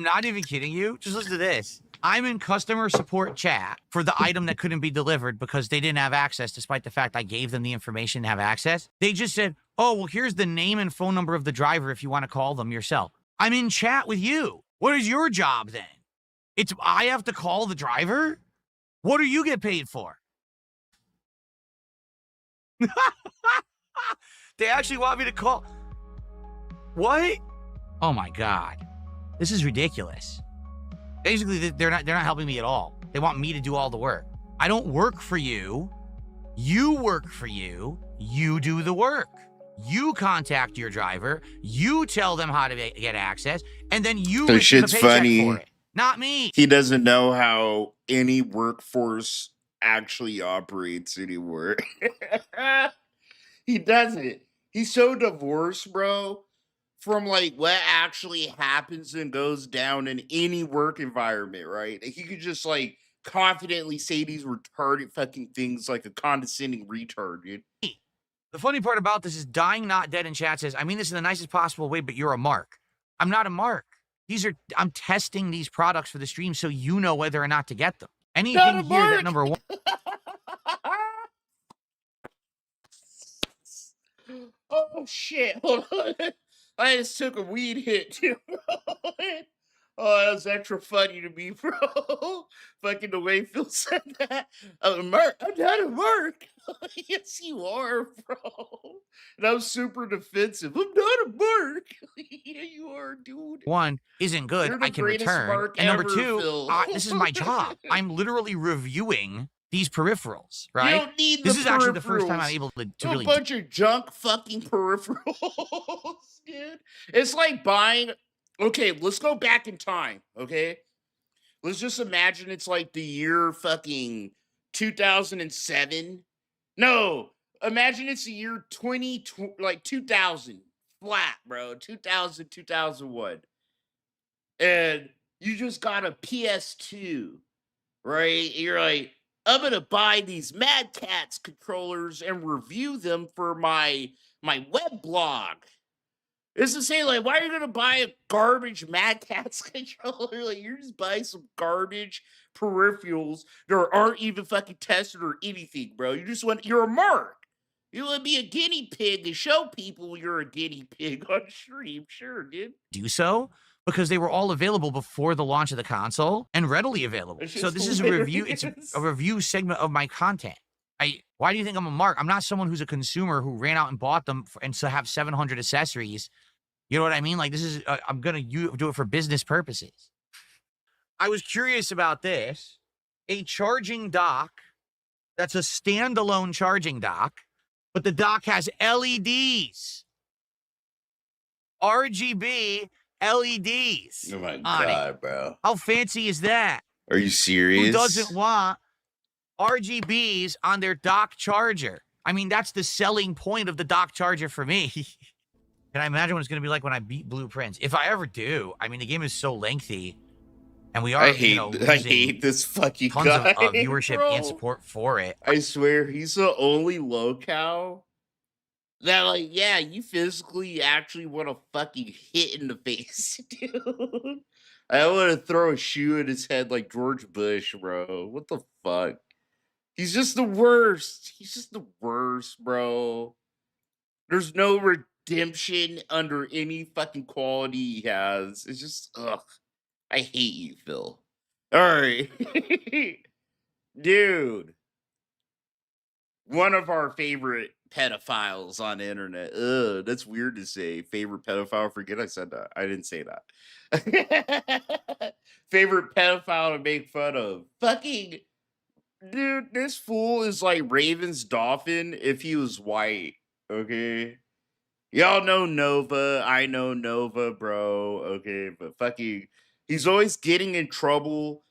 not even kidding you. Just listen to this. I'm in customer support chat for the item that couldn't be delivered because they didn't have access, despite the fact I gave them the information to have access. They just said, oh, well, here's the name and phone number of the driver if you want to call them yourself. I'm in chat with you. What is your job then? I have to call the driver? What do you get paid for? They actually want me to call. What? Oh my God. This is ridiculous. Basically, they're not helping me at all. They want me to do all the work. I don't work for you. You work for you. You do the work. You contact your driver. You tell them how to get access, and then you The receive a shit's paycheck funny. for it. Not me. He doesn't know how any workforce actually operates anymore. He doesn't. He's so divorced, bro, from like what actually happens and goes down in any work environment, right? He could just like confidently say these retarded fucking things like a condescending retard, dude. The funny part about this is Dying Not Dead in chat says, I mean this in the nicest possible way, but you're a mark. I'm not a mark. I'm testing these products for the stream so you know whether or not to get them. Anything here that number one. Oh shit, hold on. I just took a weed hit too, bro. Oh, that was extra funny to me, bro. Fucking the way Phil said that. Mark, I'm not a mark. Yes, you are, bro. And I was super defensive. I'm not a mark. Yeah, you are, dude. One isn't good. You're the I can greatest return. mark And number ever, two, Phil. this is my job. I'm literally reviewing these peripherals, You right? don't need This the is actually the first time peripherals. I'm able to A really. bunch of junk fucking peripherals, dude. It's like buying. Okay, let's go back in time. Okay, let's just imagine it's like the year fucking 2007. No, imagine it's the year 2000 flat, bro. 2000, 2001, and you just got a PS2. right? You're like, I'm gonna buy these Mad Cats controllers and review them for my web blog. It's the same, like, why are you gonna buy a garbage Mad Cats controller? Like, you're just buying some garbage peripherals that aren't even fucking tested or anything, bro. You're a mark. You want to be a guinea pig and show people you're a guinea pig on stream, sure, dude. Do so because they were all available before the launch of the console and readily available. It's So just this is a review. It's hilarious. a review segment of my content. Why do you think I'm a mark? I'm not someone who's a consumer who ran out and bought them and to have 700 accessories. You know what I mean? Like, this is, I'm going to do it for business purposes. I was curious about this. A charging dock that's a standalone charging dock, but the dock has LEDs. RGB LEDs. Oh my on god, it. bro. How fancy is that? Are you serious? Who doesn't want RGBs on their dock charger? I mean, that's the selling point of the dock charger for me. Can I imagine what it's going to be like when I beat Blueprints? If I ever do, I mean, the game is so lengthy, and we are, I hate this fucking tons guy, of viewership bro. and support for it. I swear, he's the only locale that, like, yeah, you physically actually want to fucking hit in the face, dude. I want to throw a shoe at his head like George Bush, bro. What the fuck? He's just the worst. He's just the worst, bro. There's no redemption under any fucking quality he has. It's just, ugh. I hate you, Phil. All right. Dude. One of our favorite pedophiles on the internet. Ugh, that's weird to say. Favorite pedophile. Forget I said that. I didn't say that. Favorite pedophile to make fun of. Fucking, dude, this fool is like Raven's Dolphin if he was white. Okay? Y'all know Nova. I know Nova, bro. Okay, but fucking, he's always getting in trouble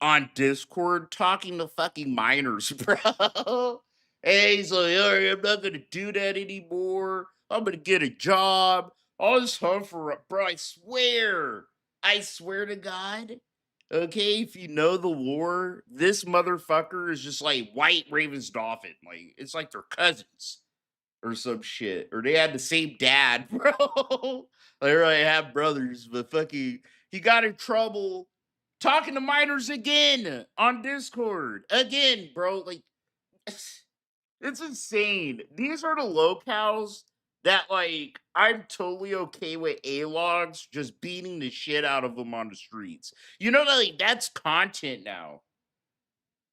on Discord talking to fucking minors, bro. Hey, he's like, all right, I'm not gonna do that anymore. I'm gonna get a job. All this hunt for, bro. I swear to God. Okay, if you know the lore, this motherfucker is just like white Raven's Dolphin. Like, it's like they're cousins or some shit, or they had the same dad, bro. They really have brothers, but fucking, he got in trouble talking to minors again on Discord again, bro. Like, it's insane. These are the locales that, like, I'm totally okay with A-logs just beating the shit out of them on the streets. You know, like, that's content now.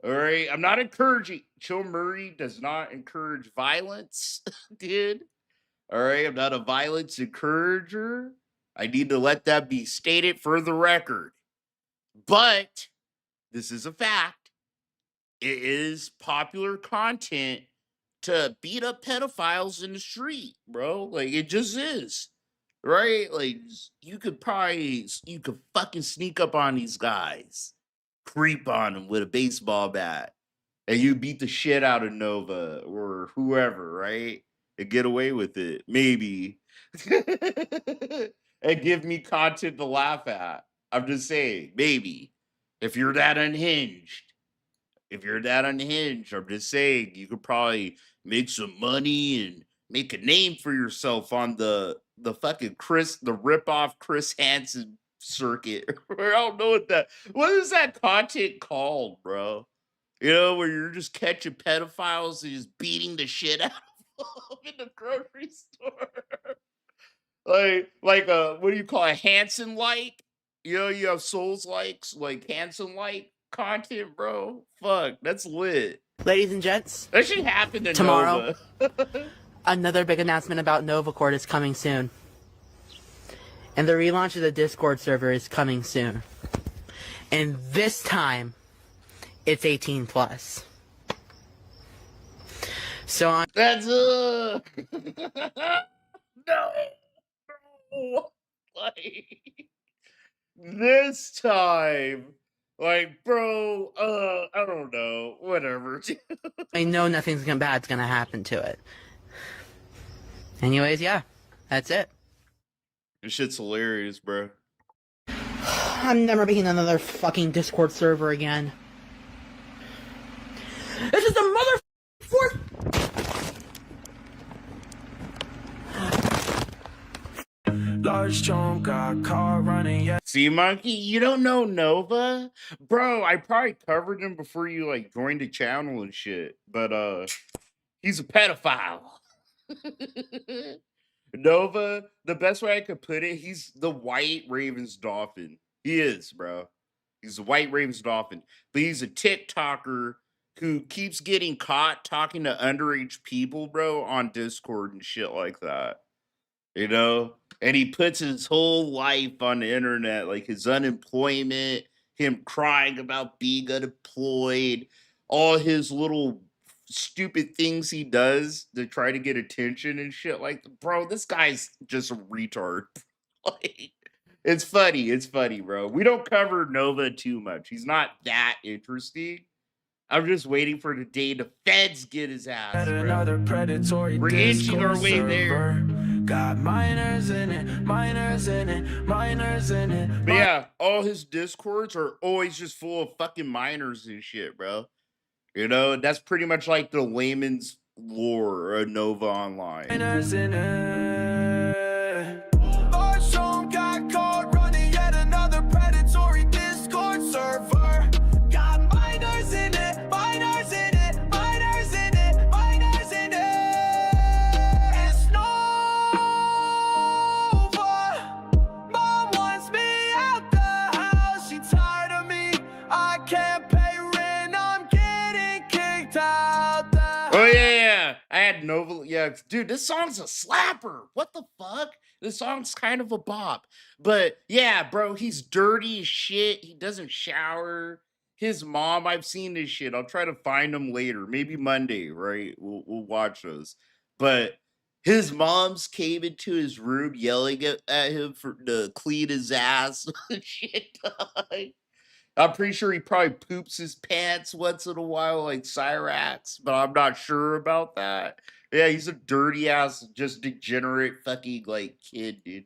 All right, I'm not encouraging. Chill Murray does not encourage violence, dude. All right, I'm not a violence encourager. I need to let that be stated for the record. But this is a fact. It is popular content to beat up pedophiles in the street, bro. Like, it just is. Right? Like, you could fucking sneak up on these guys, creep on them with a baseball bat, and you beat the shit out of Nova or whoever, right? And get away with it, maybe. And give me content to laugh at. I'm just saying, maybe. If you're that unhinged, I'm just saying, you could probably make some money and make a name for yourself on the fucking the rip-off Chris Hansen circuit. I don't know what is that content called, bro? You know, where you're just catching pedophiles and just beating the shit out of them in the grocery store. like what do you call it? Hansen like? You know, you have Souls likes, like Hansen like content, bro. Fuck, that's lit. Ladies and gents, That should happen to tomorrow, Nova. another big announcement about NovaCord is coming soon. And the relaunch of the Discord server is coming soon. And this time, it's 18 plus. So on That's no. Like, this time, like, bro, I don't know, whatever. I know nothing's bad's gonna happen to it. Anyways, yeah, that's it. This shit's hilarious, bro. I'm never making another fucking Discord server again. First chunk got caught running, yeah. See, Monkey, you don't know Nova? Bro, I probably covered him before you like joined the channel and shit. But he's a pedophile. Nova, the best way I could put it, he's the white Ravens dolphin. He is, bro. He's the white Ravens dolphin. But he's a TikToker who keeps getting caught talking to underage people, bro, on Discord and shit like that. You know? And he puts his whole life on the internet, like his unemployment, him crying about being unemployed, all his little stupid things he does to try to get attention and shit. Like, bro, this guy's just a retard. Like, it's funny, bro. We don't cover Nova too much. He's not that interesting. I'm just waiting for the day the feds get his ass, bro. Another predatory We're inching our way there. Got minors in it, minors in it, minors in it. But yeah, all his discords are always just full of fucking minors and shit, bro. You know, that's pretty much like the layman's lore of Nova Online. Minors in it. First chunk got caught running yet another predatory Discord server. Got minors in it, minors in it, minors in it, minors in it. It's Nova. Mom wants me out the house. She tired of me. I can't pay rent. I'm getting kicked out the house. Oh yeah. I had Nova. Yeah, dude, this song's a slapper. What the fuck? This song's kind of a bop. But yeah, bro, he's dirty as shit. He doesn't shower. His mom, I've seen this shit. I'll try to find him later. Maybe Monday, right? We'll watch those. But his mom's came into his room yelling at him for to clean his ass. Shit. I'm pretty sure he probably poops his pants once in a while, like Cyrax, but I'm not sure about that. Yeah, he's a dirty ass, just degenerate fucking like kid, dude.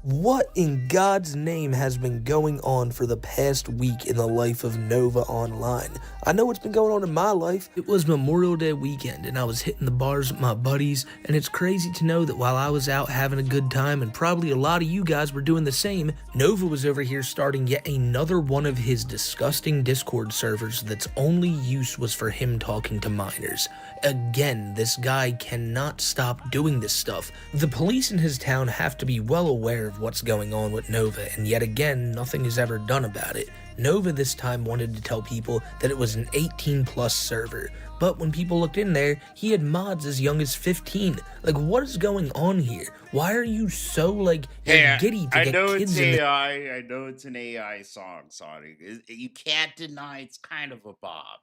What in God's name has been going on for the past week in the life of Nova Online? I know what's been going on in my life. It was Memorial Day weekend and I was hitting the bars with my buddies, and it's crazy to know that while I was out having a good time, and probably a lot of you guys were doing the same, Nova was over here starting yet another one of his disgusting Discord servers that's only use was for him talking to minors. Again, this guy cannot stop doing this stuff. The police in his town have to be well aware of what's going on with Nova, and yet again, nothing is ever done about it. Nova this time wanted to tell people that it was an 18+ server, but when people looked in there, he had mods as young as 15. Like, what is going on here? Why are you so, like, giddy to get kids in there? I know it's an AI song, Sonic. You can't deny it's kind of a bop.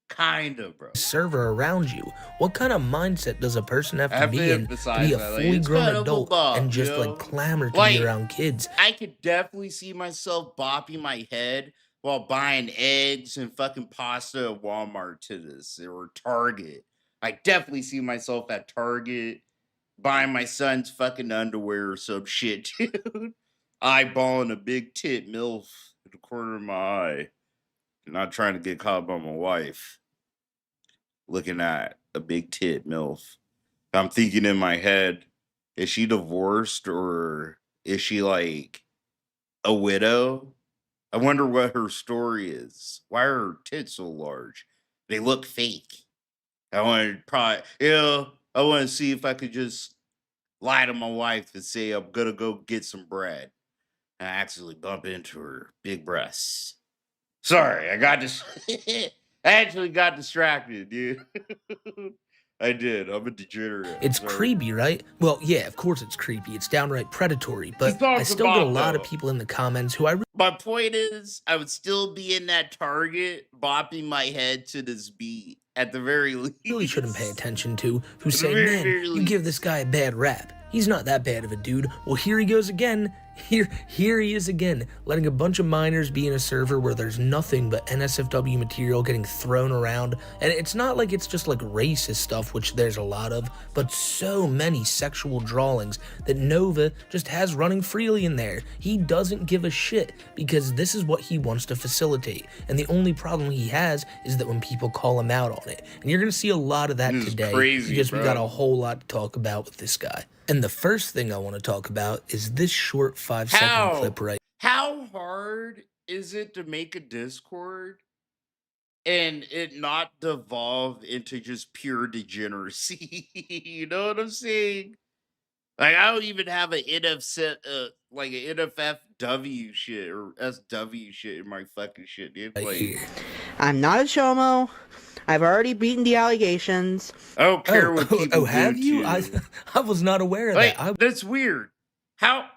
Kind of, bro. Server around you. What kind of mindset does a person have to be in to be a fully grown adult and just like clamor to be around kids? I could definitely see myself bopping my head while buying eggs and fucking pasta at Walmart to this, or Target. I definitely see myself at Target buying my son's fucking underwear or some shit, dude. Eyeballing a big tit MILF at the corner of my eye. Not trying to get caught by my wife. Looking at a big tit MILF. I'm thinking in my head, is she divorced or is she like a widow? I wonder what her story is. Why are her tits so large? They look fake. I want to see if I could just lie to my wife and say I'm gonna go get some bread. And I actually bump into her big breasts. Sorry, I actually got distracted, dude. I did. I'm a degenerate. It's creepy, right? Well, yeah, of course it's creepy. It's downright predatory, but I still get a lot of people in the comments who My point is, I would still be in that Target bopping my head to this beat at the very least. really shouldn't pay attention to, who say, man, you give this guy a bad rap. He's not that bad of a dude. Well, here he goes again. Here he is again, letting a bunch of minors be in a server where there's nothing but NSFW material getting thrown around, and it's not like it's just like racist stuff, which there's a lot of, but so many sexual drawings that Nova just has running freely in there. He doesn't give a shit, because this is what he wants to facilitate, and the only problem he has is that when people call him out on it, and you're gonna see a lot of that today, because we got a whole lot to talk about with this guy. And the first thing I want to talk about is this short 5-second clip right. How hard is it to make a Discord and it not devolve into just pure degeneracy? You know what I'm saying? Like, I don't even have an like an NFFW shit or SW shit in my fucking shit, dude. Like, I'm not a chomo. I've already beaten the allegations. I don't care what people do have you? to you. I was not aware of Like, that. that's weird. How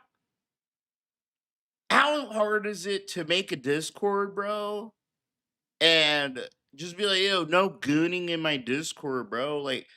hard is it to make a Discord, bro? And just be like, yo, no gooning in my Discord, bro. Like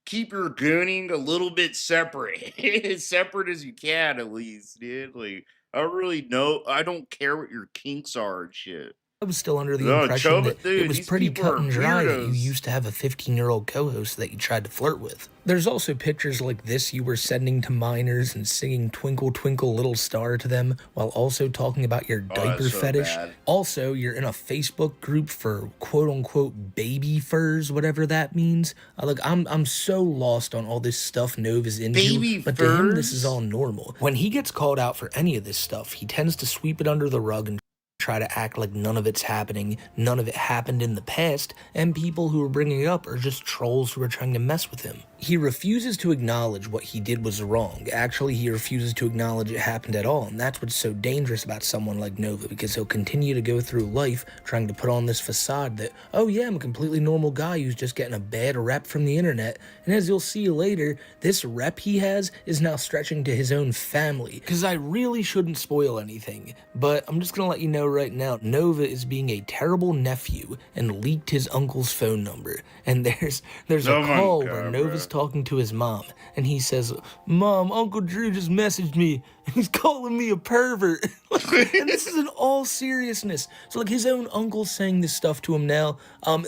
keep your gooning a little bit separate. As separate as you can, at least, dude. Like, I don't really know. I don't care what your kinks are and shit. I was still under the No, impression that dude, it was these pretty people cut are and dry that you weirdos. used to have a 15-year-old co-host that you tried to flirt with. There's also pictures like this you were sending to minors and singing Twinkle Twinkle Little Star to them while also talking about your diaper that's so fetish. bad. Also, you're in a Facebook group for quote-unquote baby furs, whatever that means. Look, I'm so lost on all this stuff Nove is into, Baby but to him this furs? is all normal. When he gets called out for any of this stuff, he tends to sweep it under the rug and try to act like none of it's happening, none of it happened in the past, and people who are bringing it up are just trolls who are trying to mess with him. He refuses to acknowledge what he did was wrong. Actually, he refuses to acknowledge it happened at all, and that's what's so dangerous about someone like Nova, because he'll continue to go through life trying to put on this facade that, oh yeah, I'm a completely normal guy who's just getting a bad rep from the internet, and as you'll see later, this rep he has is now stretching to his own family. Because I really shouldn't spoil anything, but I'm just gonna let you know right now, Nova is being a terrible nephew and leaked his uncle's phone number, and there's Oh a my call God, where Nova's bro. talking to his mom, and he says, Mom, Uncle Drew just messaged me, and he's calling me a pervert. And this is in all seriousness. So like his own uncle's saying this stuff to him now.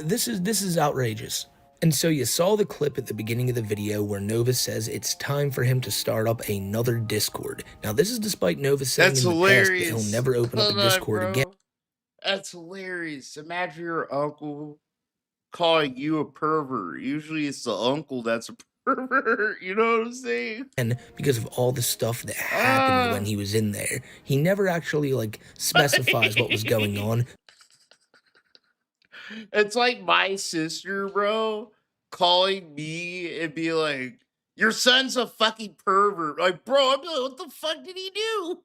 This is outrageous. And so you saw the clip at the beginning of the video where Nova says it's time for him to start up another Discord. Now this is despite Nova saying That's in the past that hilarious. he'll never open up Hold a on, Discord bro. again. That's hilarious. Imagine your uncle calling you a pervert. Usually it's the uncle that's a pervert. You know what I'm saying? And because of all the stuff that happened when he was in there, he never actually like specifies what was going on. It's like my sister, bro, calling me and be like, your son's a fucking pervert. Like, bro, I'm like, what the fuck did he do?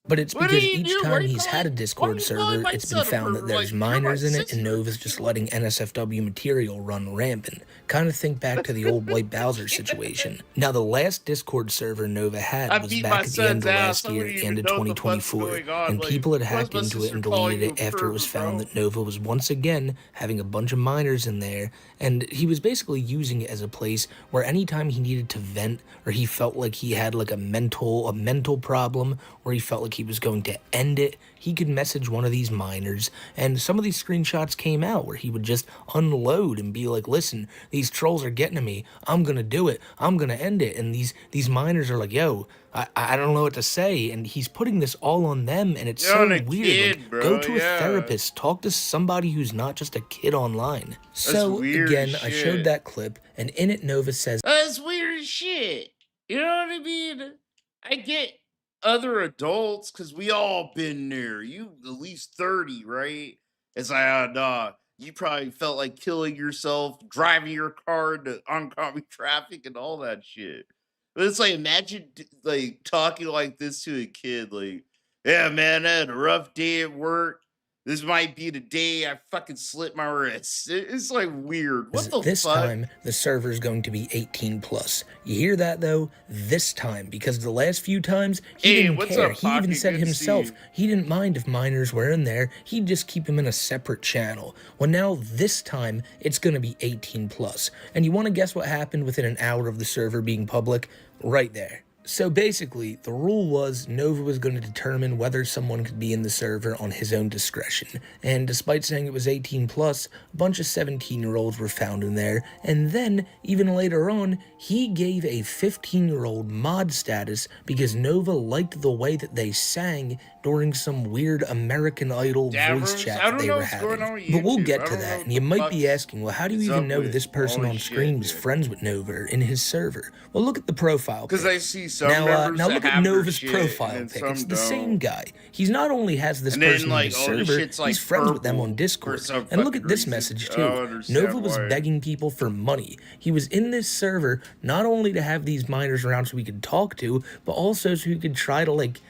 But it's What because did he each do? Why time are you he's had a calling- why are Discord you calling server, my it's been son a found that pervert? there's Like, you're my minors in it, sister. and Nova's just letting NSFW material run rampant. Kind of think back to the old White Bowser situation. Now, the last Discord server Nova had I was back back at the end of last year, the end of 2024, and people had hacked into it and deleted it after it was found that Nova was once again having a bunch of minors in there, and he was basically using it as a place where anytime he needed to vent, or he felt like he had like a mental problem, where he felt like he was going to end it, he could message one of these minors, and some of these screenshots came out where he would just unload and be like, listen, these trolls are getting to me, I'm gonna do it, I'm gonna end it, and these minors are like, yo, I don't know what to say, and he's putting this all on them, and it's You're so on a weird. kid, Like, bro, go to a yeah. therapist, talk to somebody who's not just a kid online. So weird again, as I shit. showed that clip, and in it Nova says, That's weird as shit. You know what I mean? I get other adults because we all been there. You at least 30, right? It's like, nah, you probably felt like killing yourself, driving your car into oncoming traffic and all that shit. But it's like, imagine like talking like this to a kid, like, yeah, man, I had a rough day at work. This might be the day I fucking slit my wrist. It's like weird. What the this fuck? time the server's going to be 18 plus. You hear that though? This time, because the last few times he Hey, didn't what's care. up, He even Pocky? said Good to see himself you. he didn't mind if minors were in there. He'd just keep them in a separate channel. Well, now this time it's going to be 18 plus. And you want to guess what happened within an hour of the server being public? Right there. So basically, the rule was Nova was going to determine whether someone could be in the server on his own discretion, and despite saying it was 18 plus, a bunch of 17-year-olds were found in there, and then, even later on, he gave a 15-year-old mod status because Nova liked the way that they sang during some weird American Idol voice chat I that don't they know were what's having. going on with But we'll YouTube. get I to don't know that, what and you the might be fuck's asking, well, how do you is even up know with this person all on this screen shit, was dude? friends with Nova in his server? Well, look at the profile Because pic. I see some Now members that look at have their Nova's shit, profile and then pic. some It's the don't. same guy. He's not only has this And then, person in like, his all this server, shit's, like, he's friends with them on purple Discord. for some And look at fucking this reason. message I don't too. understand Nova was why. begging people for money. He was in this server not only to have these miners around so he could talk to, but also so he could try to like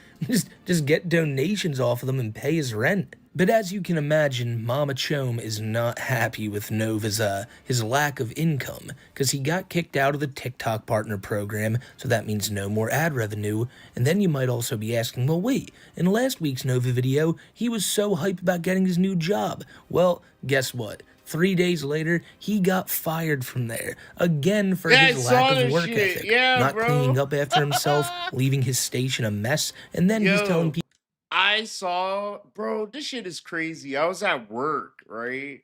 just get donations off of them and pay his rent. But as you can imagine, Mama Chome is not happy with Nova's his lack of income, because he got kicked out of the TikTok partner program, so that means no more ad revenue. And then you might also be asking, well wait, in last week's Nova video, he was so hyped about getting his new job. Well, guess what? 3 days later, he got fired from there, again for his lack of work ethic, not cleaning up after himself, leaving his station a mess, and then he's telling people I saw, bro, this shit is crazy. I was at work, right?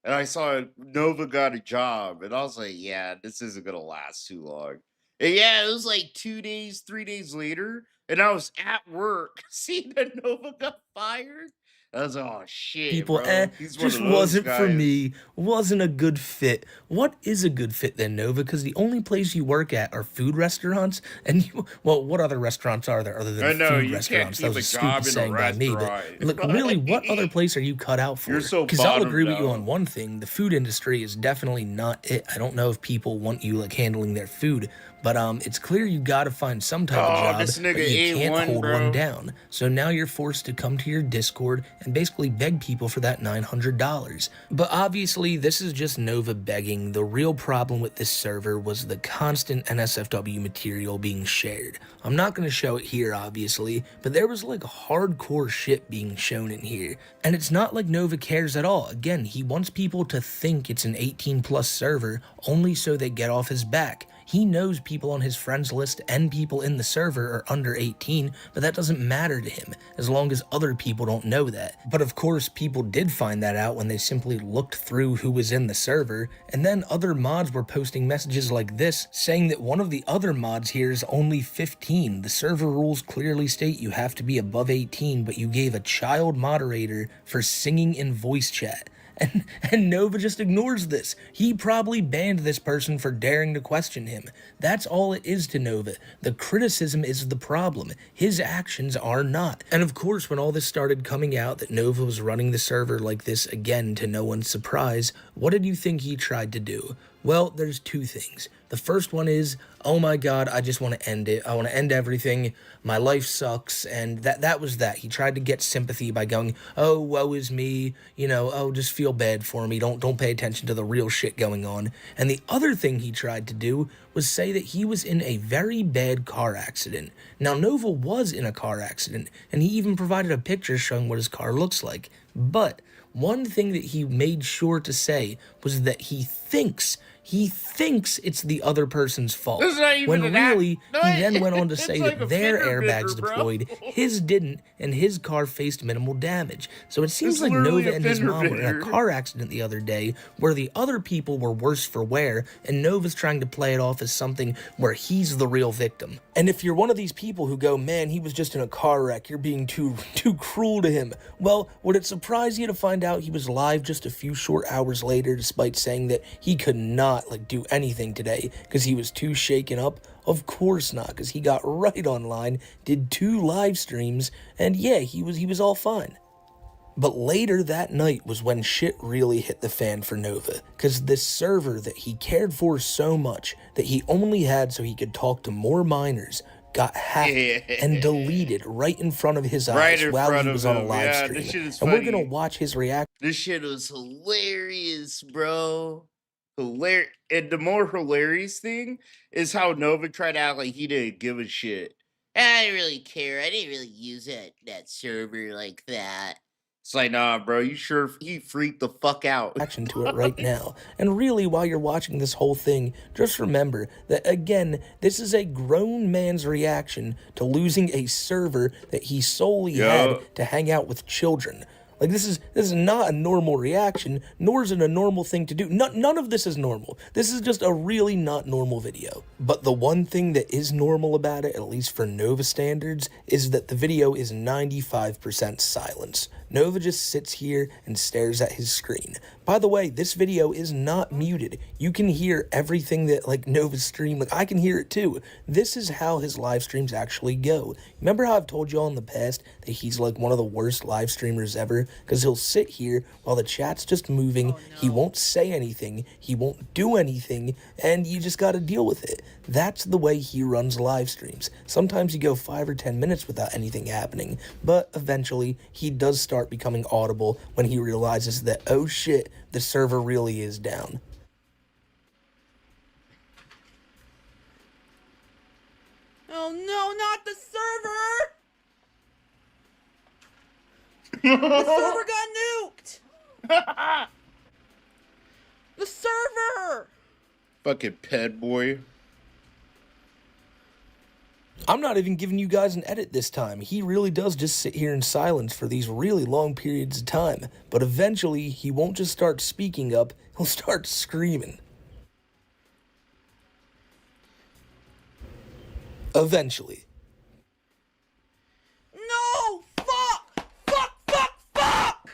And I saw Nova got a job, and I was like, yeah, this isn't gonna last too long. And yeah, it was like 2 days, 3 days later, and I was at work seeing that Nova got fired. I was like, oh shit, people, bro. He's one just of those wasn't for guys. me, wasn't a good fit. What is a good fit then, Nova? Because the only place you work at are food restaurants, and you, well, what other restaurants are there other than I know, food you restaurants? That can't was keep a a job stupid in a saying by me, but restaurant. look, really, what other place are you cut out for? You're so Because I'll bottomed agree with you out. on one thing, the food industry is definitely not it. I don't know if people want you, like, handling their food, but it's clear you gotta find some type of job, this nigga but you can't A1, hold bro. one down. So now you're forced to come to your Discord and basically beg people for that $900. But obviously, this is just Nova begging. The real problem with this server was the constant NSFW material being shared. I'm not going to show it here, obviously, but there was like hardcore shit being shown in here. And it's not like Nova cares at all. Again, he wants people to think it's an 18+ server only so they get off his back. He knows people on his friends list and people in the server are under 18, but that doesn't matter to him, as long as other people don't know that. But of course, people did find that out when they simply looked through who was in the server, and then other mods were posting messages like this, saying that one of the other mods here is only 15. The server rules clearly state you have to be above 18, but you gave a child moderator for singing in voice chat. And Nova just ignores this. He probably banned this person for daring to question him. That's all it is to Nova. The criticism is the problem. His actions are not. And of course, when all this started coming out that Nova was running the server like this again to no one's surprise, what did you think he tried to do? Well, there's two things. The first one is, oh my god, I just want to end it. I want to end everything. My life sucks. And that was that. He tried to get sympathy by going, oh, woe is me. You know, oh, just feel bad for me. Don't pay attention to the real shit going on. And the other thing he tried to do was say that he was in a very bad car accident. Now, Nova was in a car accident, and he even provided a picture showing what his car looks like. But one thing that he made sure to say was that he thinks it's the other person's fault. When really, he then went on to say like that their fender airbags bender, bro. deployed, his didn't, and his car faced minimal damage. So it seems It's like literally Nova a and his fender mom were in a bender. car accident the other day where the other people were worse for wear, and Nova's trying to play it off as something where he's the real victim. And if you're one of these people who go, man, he was just in a car wreck, you're being too cruel to him. Well, would it surprise you to find out he was live just a few short hours later, despite saying that he could not do anything today because he was too shaken up? Of course not, because he got right online, did 2 live streams, and yeah, he was all fine. But later that night was when shit really hit the fan for Nova, because this server that he cared for so much, that he only had so he could talk to more miners, got hacked and deleted right in front of his eyes while he was on a live stream. This shit is And we're funny. gonna watch his reaction. This shit was hilarious, bro. Hilarious. And the more hilarious thing is how Nova tried to act like he didn't give a shit. I didn't really care. I didn't really use that server like that. It's like, nah, bro, you sure he freaked the fuck out. To it right now. And really, while you're watching this whole thing, just remember that, again, this is a grown man's reaction to losing a server that he solely had to hang out with children. Like, this is not a normal reaction, nor is it a normal thing to do. None of this is normal. This is just a really not normal video. But the one thing that is normal about it, at least for Nova standards, is that the video is 95% silence. Nova just sits here and stares at his screen. By the way, this video is not muted. You can hear everything that, like, Nova's stream, like, I can hear it too. This is how his live streams actually go. Remember how I've told y'all in the past that he's, like, one of the worst live streamers ever? Because he'll sit here while the chat's just moving, he won't say anything, he won't do anything, and you just gotta deal with it. That's the way he runs live streams. Sometimes you go 5 or 10 minutes without anything happening, but eventually he does start becoming audible when he realizes that, oh shit, the server really is down. Oh no, not the server! The server got nuked! The server! Fucking ped boy. I'm not even giving you guys an edit this time. He really does just sit here in silence for these really long periods of time. But eventually, he won't just start speaking up, he'll start screaming. Eventually. No! Fuck! Fuck! Fuck! Fuck!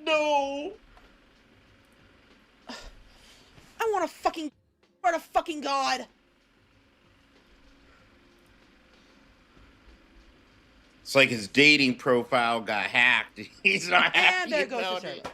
No! I want to fucking... Swear to fucking God! It's like his dating profile got hacked. He's not happy And there goes about the it. server.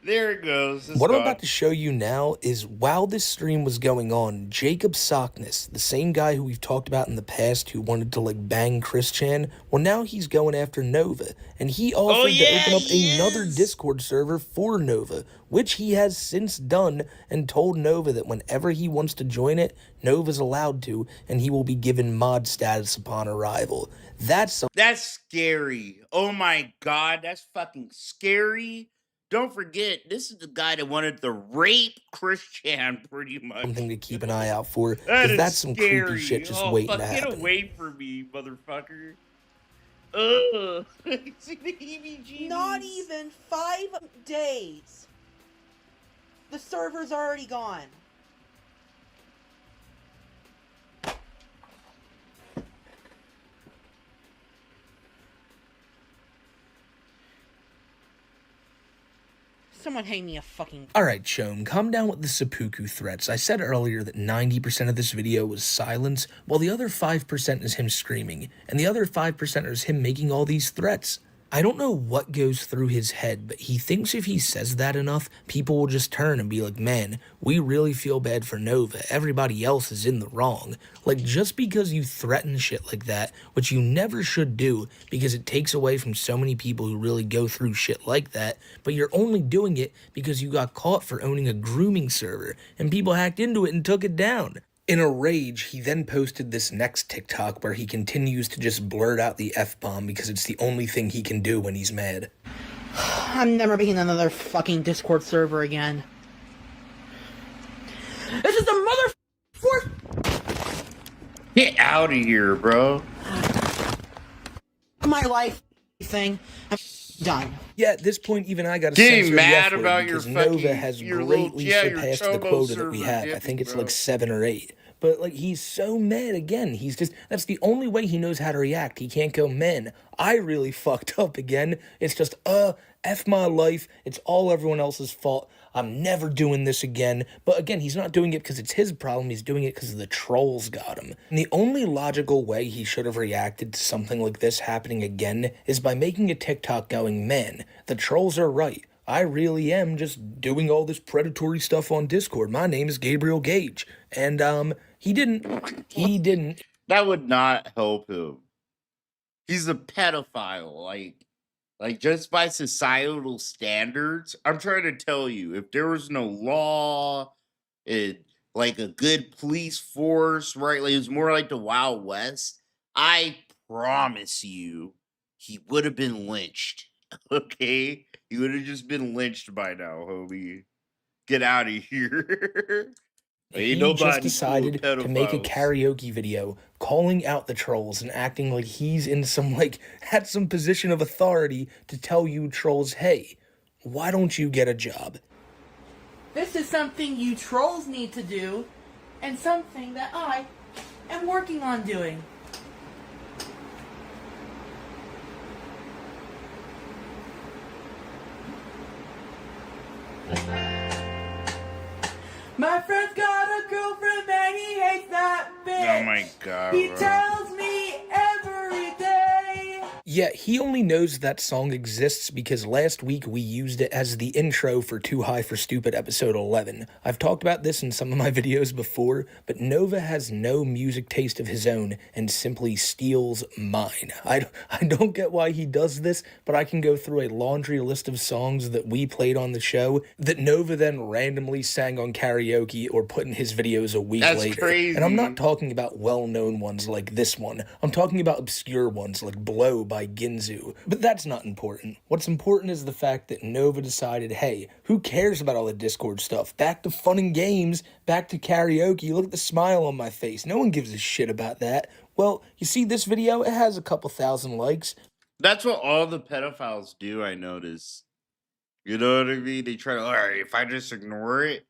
There it goes. It's What I'm gone. about to show you now is while this stream was going on, Jacob Sockness, the same guy who we've talked about in the past who wanted to like bang Chris Chan, well now he's going after Nova, and he offered to open up another Discord server for Nova, which he has since done and told Nova that whenever he wants to join it, Nova's allowed to, and he will be given mod status upon arrival. That's scary. Oh my God, that's fucking scary. Don't forget, this is the guy that wanted to rape Chris Chan, pretty much. something to keep an eye out for, That because is that's some scary. creepy shit just Oh, waiting fuck, to happen. Get away from me, motherfucker. Ugh. See the heebie-jeebies? Not even 5 days. The server's already gone. Someone hang me a fucking... Alright, Chom, calm down with the seppuku threats. I said earlier that 90% of this video was silence, while the other 5% is him screaming, and the other 5% is him making all these threats. I don't know what goes through his head, but he thinks if he says that enough, people will just turn and be like, man, we really feel bad for Nova, everybody else is in the wrong. Like, just because you threaten shit like that, which you never should do, because it takes away from so many people who really go through shit like that, but you're only doing it because you got caught for owning a grooming server, and people hacked into it and took it down. In a rage, he then posted this next TikTok where he continues to just blurt out the F-bomb because it's the only thing he can do when he's mad. I'm never making another fucking Discord server again. This is a Get out of here, bro. my life thing. I'm done. Yeah, at this point, even I got to Getting censor mad the F word about your because Nova fucking- has your little- greatly yeah, your surpassed the Chobo quota that we server have. I dipping, think it's bro. like 7 or 8. But, like, he's so mad again. He's just, that's the only way he knows how to react. He can't go, man, I really fucked up again. It's just, F my life. It's all everyone else's fault. I'm never doing this again. But again, he's not doing it because it's his problem. He's doing it because the trolls got him. And the only logical way he should have reacted to something like this happening again is by making a TikTok going, man, the trolls are right. I really am just doing all this predatory stuff on Discord. My name is Gabriel Gage. And, he didn't. He didn't. That would not help him. He's a pedophile. Like just by societal standards, I'm trying to tell you, if there was no law, like a good police force, right? Like it was more like the Wild West. I promise you, he would have been lynched. Okay? He would have just been lynched by now, homie. Get out of here. Ain't He nobody just cool decided with to make a pedophiles. karaoke video calling out the trolls and acting like he's in some, like, had some position of authority to tell you trolls, hey, why don't you get a job? This is something you trolls need to do, and something that I am working on doing. My friend's got a girlfriend and he hates that bitch. Oh my god, He bro. tells me every day. Yeah, he only knows that song exists because last week we used it as the intro for Too High for Stupid episode 11. I've talked about this in some of my videos before, but Nova has no music taste of his own and simply steals mine. I don't get why he does this, but I can go through a laundry list of songs that we played on the show that Nova then randomly sang on karaoke or put in his videos a week That's later. crazy. And I'm not talking about well-known ones like this one. I'm talking about obscure ones like Blow by Ginzu. But that's not important. What's important is the fact that Nova decided, hey, who cares about all the Discord stuff? Back to fun and games, back to karaoke. Look at the smile on my face. No one gives a shit about that. Well, you see this video? It has a couple thousand likes. That's what all the pedophiles do, I notice. You know what I mean? They try to, all right, if I just ignore it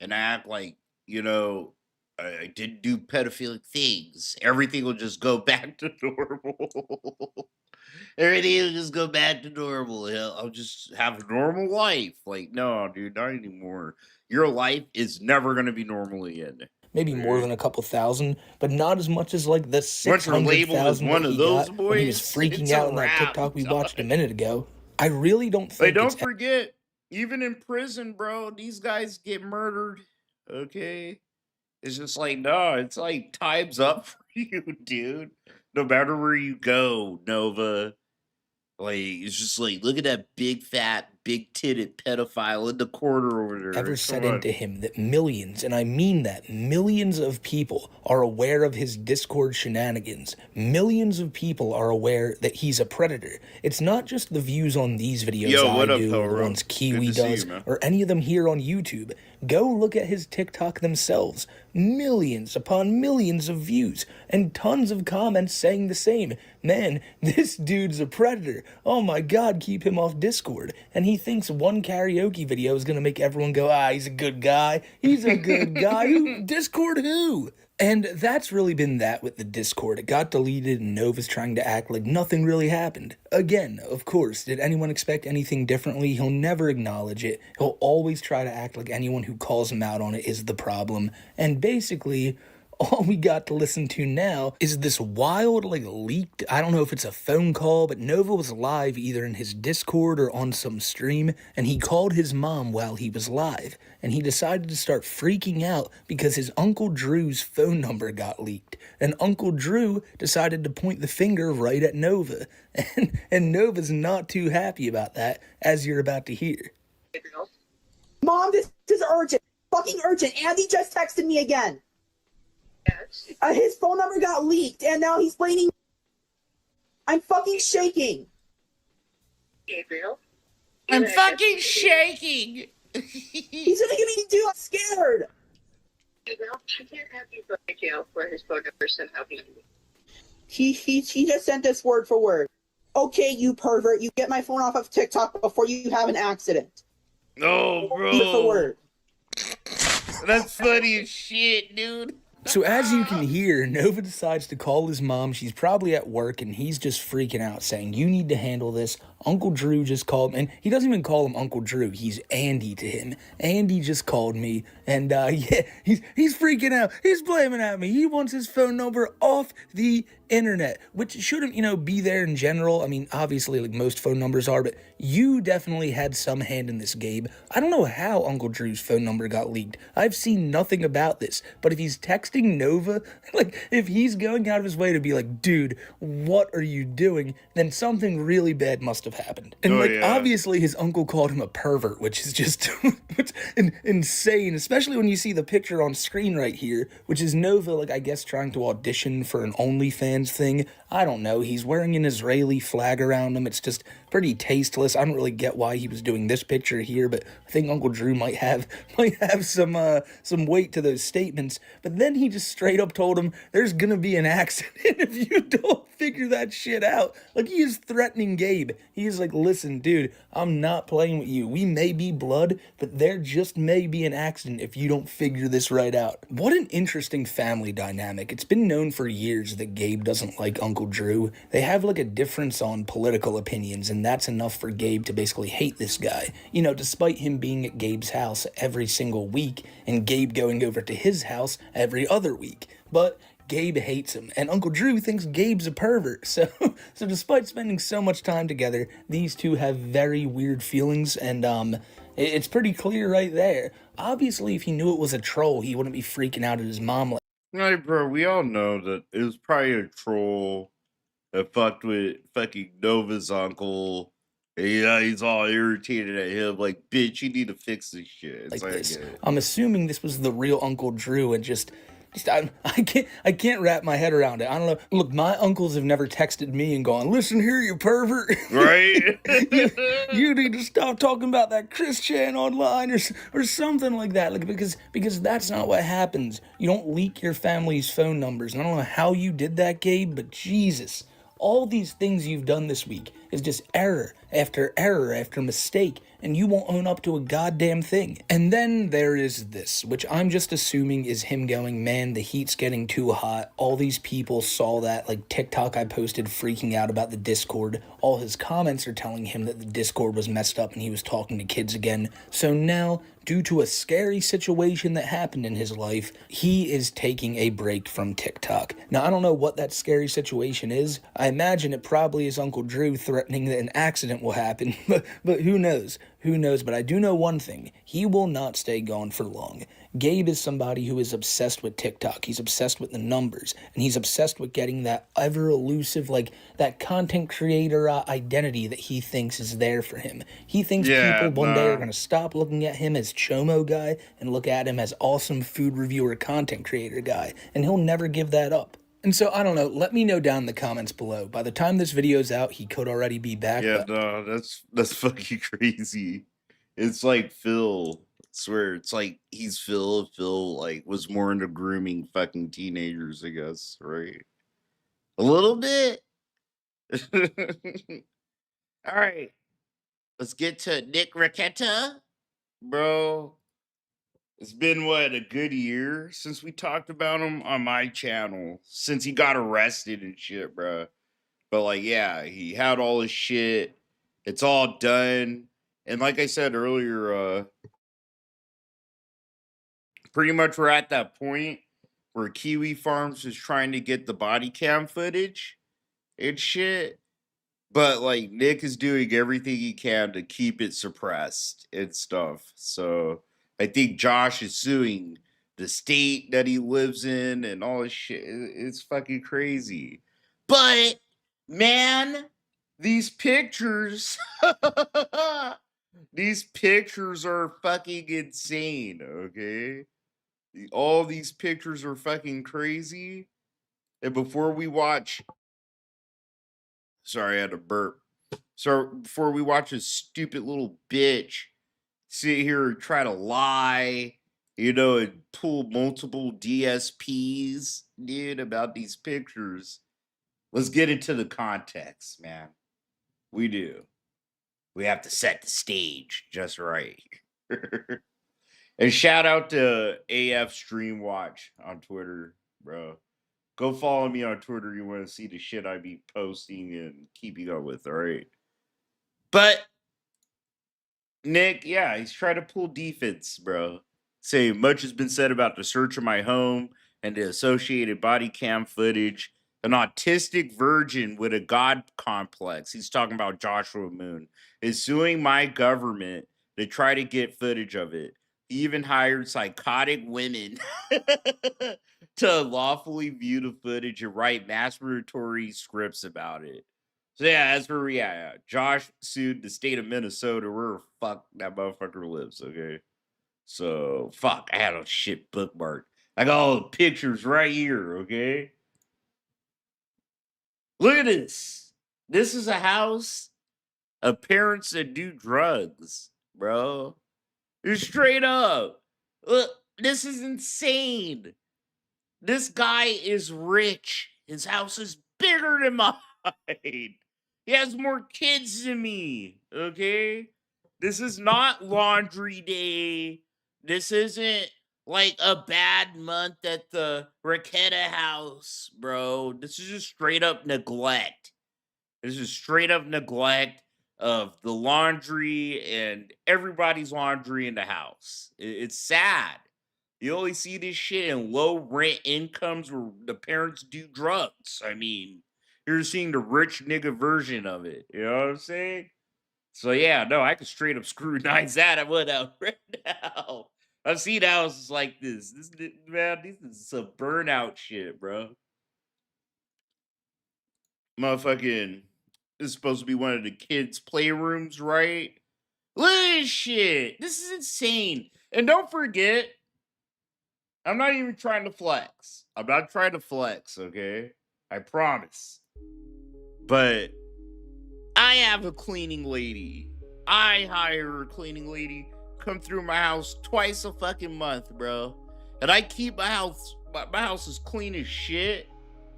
and act like, you know, I didn't do pedophilic things, everything will just go back to normal. Everything will just go back to normal. I'll just have a normal life. Like, no, dude, not anymore. Your life is never going to be normal again. Maybe more than a couple thousand, but not as much as like the Once you're labeled as 600,000 one that of he those got when he was boys, freaking it's a out in that wrap, TikTok we dog. watched a minute ago. I really don't Hey, think don't it's forget, even in prison, bro, these guys get murdered. Okay? It's just like, no, it's like time's up for you, dude. No matter where you go, Nova. Like, it's just like, look at that big, fat, big titted pedophile in the corner over there. ever Come set on. into him that millions, and I mean that, millions of people are aware of his Discord shenanigans. Millions of people are aware that he's a predator. It's not just the views on these videos Yo, what I up, do, or the Toro? ones Good Kiwi to see does, you, man. or any of them here on YouTube. Go look at his TikTok themselves. Millions upon millions of views, and tons of comments saying the same. Man, this dude's a predator. Oh my god, keep him off Discord. And he thinks one karaoke video is gonna make everyone go, he's a good guy. He's a good guy. Who? Discord who? And that's really been that with the Discord. It got deleted and Nova's trying to act like nothing really happened. Again, of course, did anyone expect anything differently? He'll never acknowledge it. He'll always try to act like anyone who calls him out on it is the problem. And basically, all we got to listen to now is this wild, like, leaked, I don't know if it's a phone call, but Nova was live either in his Discord or on some stream, and he called his mom while he was live, and he decided to start freaking out because his Uncle Drew's phone number got leaked, and Uncle Drew decided to point the finger right at Nova, and Nova's not too happy about that, as you're about to hear. Mom, this is urgent. Fucking urgent. Andy just texted me again. His phone number got leaked, and now he's blaming. I'm fucking shaking. Gabriel? I'm fucking shaking. He's gonna get me to do. I'm scared. Gabriel, she can't have you go to jail for his phone number somehow being leaked. He just sent us word for word. Okay, you pervert, you get my phone off of TikTok before you have an accident. No, Word for bro. word. That's funny as shit, dude. So as you can hear, Nova decides to call his mom. She's probably at work, and he's just freaking out, saying, you need to handle this. Uncle Drew just called me. And he doesn't even call him Uncle Drew. He's Andy to him. Andy just called me, and yeah, he's freaking out. He's blaming at me. He wants his phone number off the internet, which shouldn't, be there in general. I mean, obviously, like most phone numbers are, but you definitely had some hand in this, Gabe. I don't know how Uncle Drew's phone number got leaked. I've seen nothing about this, but if he's texting texting Nova, like, if he's going out of his way to be like, dude, what are you doing? Then something really bad must have happened. And, Oh, like, yeah. obviously his uncle called him a pervert, which is just insane, especially when you see the picture on screen right here, which is Nova, like, I guess trying to audition for an OnlyFans thing. I don't know. He's wearing an Israeli flag around him. It's just pretty tasteless. I don't really get why he was doing this picture here, but I think Uncle Drew might have some weight to those statements. But then he just straight up told him there's gonna be an accident if you don't figure that shit out. Like, he is threatening Gabe. He is like, listen, dude, I'm not playing with you. We may be blood, but there just may be an accident if you don't figure this right out. What an interesting family dynamic. It's been known for years that Gabe doesn't like Uncle Drew. They have like a difference on political opinions, and that's enough for Gabe to basically hate this guy. You know, despite him being at Gabe's house every single week, and Gabe going over to his house every other week. But Gabe hates him, and Uncle Drew thinks Gabe's a pervert. So despite spending so much time together, these two have very weird feelings, and it's pretty clear right there. Obviously, if he knew it was a troll, he wouldn't be freaking out at his mom like. Right, bro, we all know that it was probably a troll that fucked with fucking Nova's uncle. Yeah, he's all irritated at him, like, bitch, you need to fix this shit. It's Like like, this. I'm assuming this was the real Uncle Drew, and just I can't wrap my head around it. I don't know. Look, my uncles have never texted me and gone, listen here, you pervert. Right? you need to stop talking about that Christian online or something like that. Like, because that's not what happens. You don't leak your family's phone numbers. And I don't know how you did that, Gabe, but Jesus. All these things you've done this week is just error after mistake, and you won't own up to a goddamn thing. And then there is this, which I'm just assuming is him going, man, the heat's getting too hot. All these people saw that, like, TikTok I posted freaking out about the Discord. All his comments are telling him that the Discord was messed up and he was talking to kids again. So now, due to a scary situation that happened in his life, he is taking a break from TikTok. Now, I don't know what that scary situation is. I imagine it probably is Uncle Drew threatening that an accident will happen, but who knows? Who knows? But I do know one thing. He will not stay gone for long. Gabe is somebody who is obsessed with TikTok. He's obsessed with the numbers, and he's obsessed with getting that ever elusive, like, that content creator identity that he thinks is there for him. He thinks people one day are going to stop looking at him as Chomo guy and look at him as awesome food reviewer content creator guy, and he'll never give that up. And so, I don't know, let me know down in the comments below. By the time this video's out, he could already be back. Yeah, no, that's fucking crazy. It's like Phil. I swear, it's like he's Phil. Phil, like, was more into grooming fucking teenagers, I guess, right? A little bit. All right. Let's get to Nick Rekieta. Bro, it's been, what, a good year since we talked about him on my channel, since he got arrested and shit, bro. But, like, yeah, he had all his shit. It's all done. And like I said earlier, pretty much we're at that point where Kiwi Farms is trying to get the body cam footage and shit. But, like, Nick is doing everything he can to keep it suppressed and stuff. So I think Josh is suing the state that he lives in and all this shit. It's fucking crazy. But, man, these pictures, these pictures are fucking insane, okay? All these pictures are fucking crazy. And before we watch... Sorry, I had to burp. So before we watch this stupid little bitch sit here and try to lie, you know, and pull multiple DSPs, dude, about these pictures, let's get into the context, man. We do. We have to set the stage just right. And shout out to AF Stream Watch on Twitter, bro. Go follow me on Twitter. You want to see the shit I be posting and keeping up with, all right? But Nick, yeah, he's trying to pull defense, bro. Say much has been said about the search of my home and the associated body cam footage. An autistic virgin with a god complex, he's talking about Joshua Moon, is suing my government to try to get footage of it. He even hired psychotic women to lawfully view the footage and write masturbatory scripts about it. So yeah, that's where we at. Josh sued the state of Minnesota, where fuck that motherfucker lives. Okay, so fuck, I had a shit bookmark. I got all the pictures right here. Okay, look at this. This is a house of parents that do drugs, bro. Straight up. Look, this is insane. This guy is rich. His house is bigger than mine. He has more kids than me. Okay? This is not laundry day. This isn't like a bad month at the Rekieta house, bro. This is just straight up neglect. This is straight up neglect of the laundry and everybody's laundry in the house. It's sad. You only see this shit in low rent incomes where the parents do drugs. I mean, you're seeing the rich nigga version of it. You know what I'm saying? So yeah, no, I could straight up scrutinize that. I would out right now. I've seen houses like this. Man, this is some burnout shit, bro. Motherfucking, this is supposed to be one of the kids' playrooms, right? Look at this shit. This is insane. And don't forget, I'm not even trying to flex. I'm not trying to flex, okay? I promise. But I have a cleaning lady. I hire a cleaning lady come through my house twice a fucking month, bro. And I keep my house is clean as shit,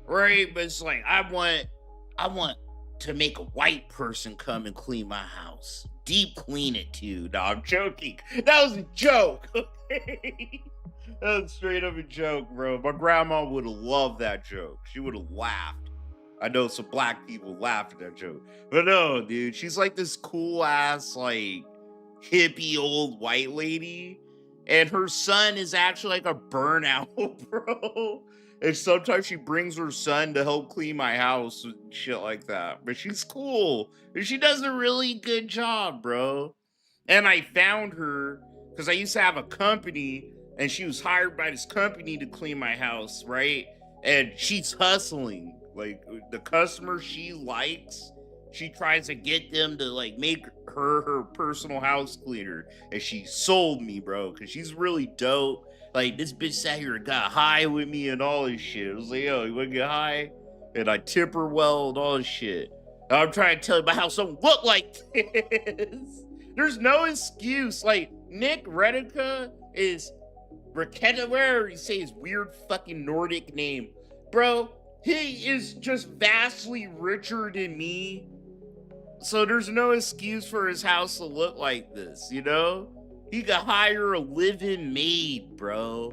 right? But it's like I want to make a white person come and clean my house. Deep clean it too. No, I'm joking. That was a joke, okay? That was straight up a joke, bro. My grandma would have loved that joke. She would have laughed. I know some black people laugh at that joke. But no, dude, she's like this cool ass, like, hippie old white lady. And her son is actually like a burnout, bro. And sometimes she brings her son to help clean my house and shit like that. But she's cool. And she does a really good job, bro. And I found her because I used to have a company and she was hired by this company to clean my house, right? And she's hustling. Like, the customers she likes, she tries to get them to, like, make her personal house cleaner. And she sold me, bro, because she's really dope. Like, this bitch sat here and got high with me and all this shit. I was like, yo, you wanna get high? And I tip her well and all this shit. And I'm trying to tell you about how something look like this. There's no excuse. Like, Nick Rekieta is Rekieta, where you say his weird fucking Nordic name. Bro, he is just vastly richer than me. So there's no excuse for his house to look like this, you know? He could hire a live-in maid, bro.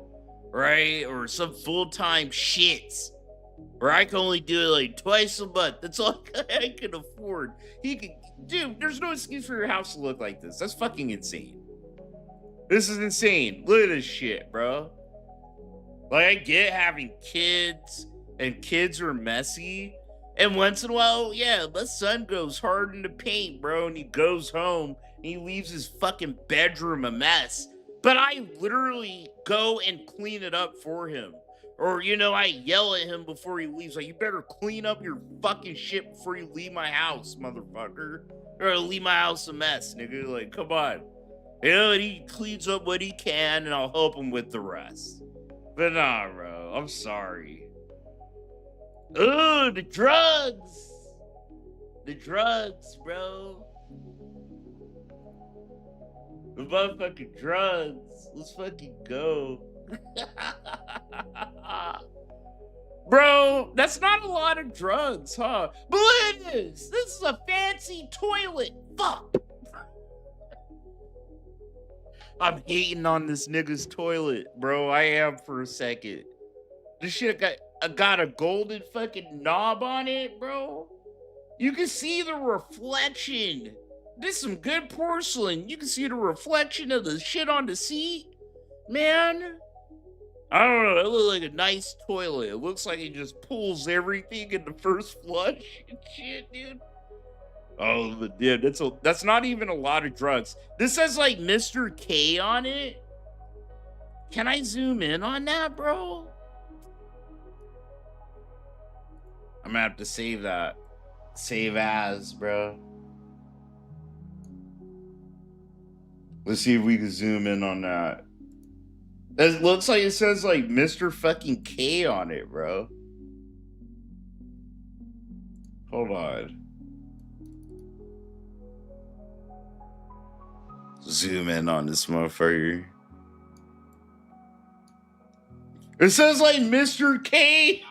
Right? Or some full-time shits. Or I can only do it like twice a month. That's all I can afford. Dude, there's no excuse for your house to look like this. That's fucking insane. This is insane. Look at this shit, bro. Like, I get having kids, and kids are messy. And once in a while, yeah, my son goes hard in the paint, bro, and he goes home, and he leaves his fucking bedroom a mess. But I literally go and clean it up for him. Or, you know, I yell at him before he leaves, like, you better clean up your fucking shit before you leave my house, motherfucker. Or leave my house a mess, nigga. Like, come on. You know, and he cleans up what he can, and I'll help him with the rest. But nah, bro, I'm sorry. Ooh, the drugs! The drugs, bro. The motherfucking drugs. Let's fucking go. Bro, that's not a lot of drugs, huh? But look at this! This is a fancy toilet! Fuck! I'm hating on this nigga's toilet, bro. I am for a second. This shit got a golden fucking knob on it, bro. You can see the reflection. This is some good porcelain. You can see the reflection of the shit on the seat. Man, I don't know. It looks like a nice toilet. It looks like it just pulls everything in the first flush and shit, dude. Oh, but yeah, that's not even a lot of drugs. This says like Mr. K on it. Can I zoom in on that, bro? I'm gonna have to save that. Save as, bro. Let's see if we can zoom in on that. It looks like it says like Mr. fucking K on it, bro. Hold on. Zoom in on this motherfucker. It says like Mr. K.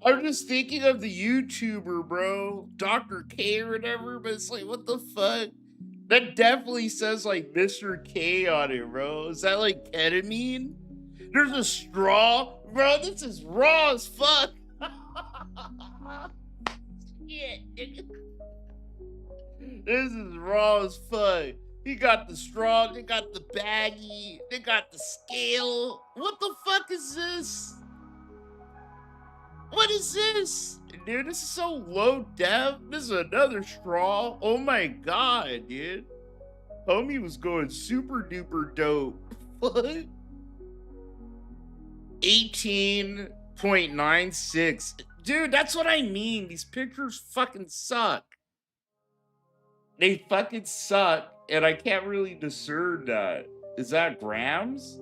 I'm just thinking of the YouTuber, bro. Dr. K or whatever, but it's like, what the fuck? That definitely says like Mr. K on it, bro. Is that like ketamine? There's a straw. Bro, this is raw as fuck. Shit, nigga. This is raw as fuck. He got the straw, they got the baggie, they got the scale. What the fuck is this? What is this? Dude, this is so low def. This is another straw. Oh my god, dude. Homie was going super duper dope. What? 18.96. Dude, that's what I mean. These pictures fucking suck. They fucking suck, and I can't really discern that. Is that grams?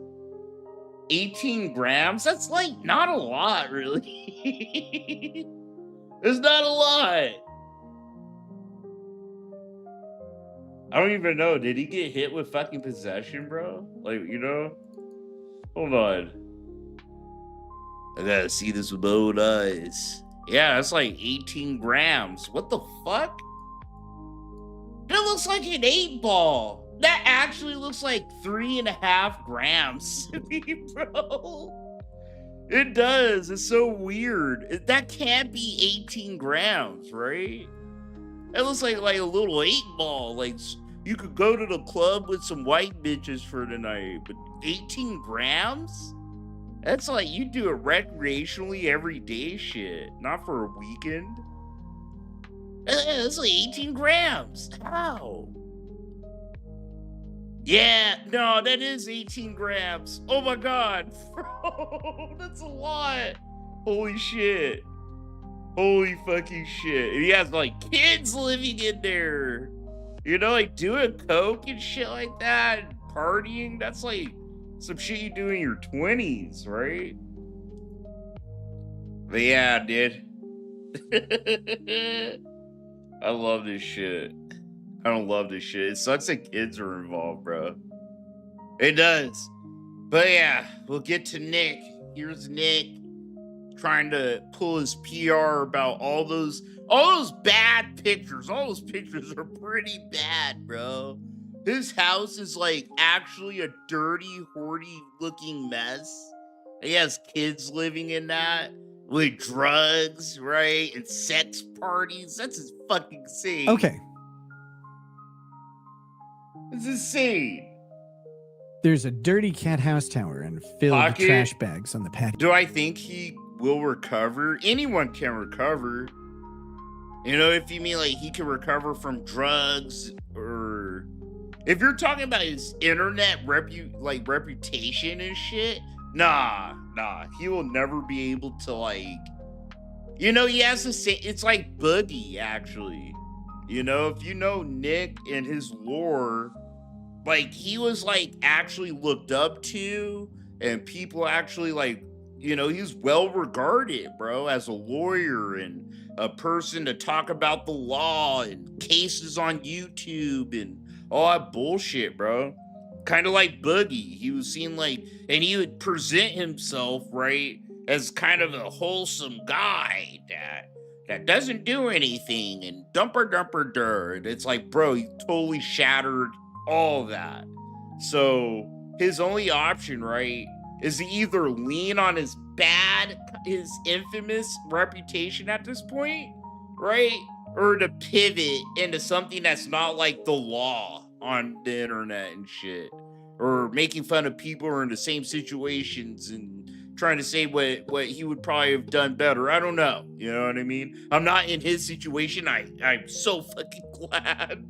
18 grams? That's like not a lot, really. It's not a lot. I don't even know. Did he get hit with fucking possession, bro? Like, you know? Hold on. I gotta see this with my own eyes. Yeah, that's like 18 grams. What the fuck? That looks like an 8-ball. That actually looks like 3.5 grams to me, bro. It does. It's so weird. That can't be 18 grams, right? It looks like a little 8-ball. Like, you could go to the club with some white bitches for the night, but 18 grams? That's like you do it recreationally every day shit, not for a weekend. That's like 18 grams. How? Yeah, no, that is 18 grams. Oh my god, bro, that's a lot. Holy shit. Holy fucking shit. And he has like kids living in there. You know, like doing coke and shit like that, and partying. That's like some shit you do in your 20s, right? But yeah, dude. I love this shit. I don't love this shit. It sucks that kids are involved, bro. It does. But yeah, we'll get to Nick. Here's Nick trying to pull his PR about all those bad pictures. All those pictures are pretty bad, bro. His house is like actually a dirty, hoardy looking mess. He has kids living in that with drugs, right? And sex parties. That's just fucking insane. Okay. It's insane. There's a dirty cat house tower and filled trash bags on the patio. Do I think he will recover? Anyone can recover. You know, if you mean like he can recover from drugs, or if you're talking about his internet reputation and shit, nah, he will never be able to, like, you know, he has to say, it's like Boogie, actually. You know, if you know Nick and his lore, like, he was like actually looked up to, and people actually, like, you know, he's well regarded, bro, as a lawyer and a person to talk about the law and cases on YouTube and all that bullshit, bro. Kind of like Boogie. He was seen like, and he would present himself, right, as kind of a wholesome guy that doesn't do anything and dumper dirt. It's like, bro, he totally shattered all of that. So his only option, right, is to either lean on his infamous reputation at this point, right? Or to pivot into something that's not like the law on the internet and shit. Or making fun of people who are in the same situations and trying to say what he would probably have done better. I don't know. You know what I mean? I'm not in his situation. I'm so fucking glad.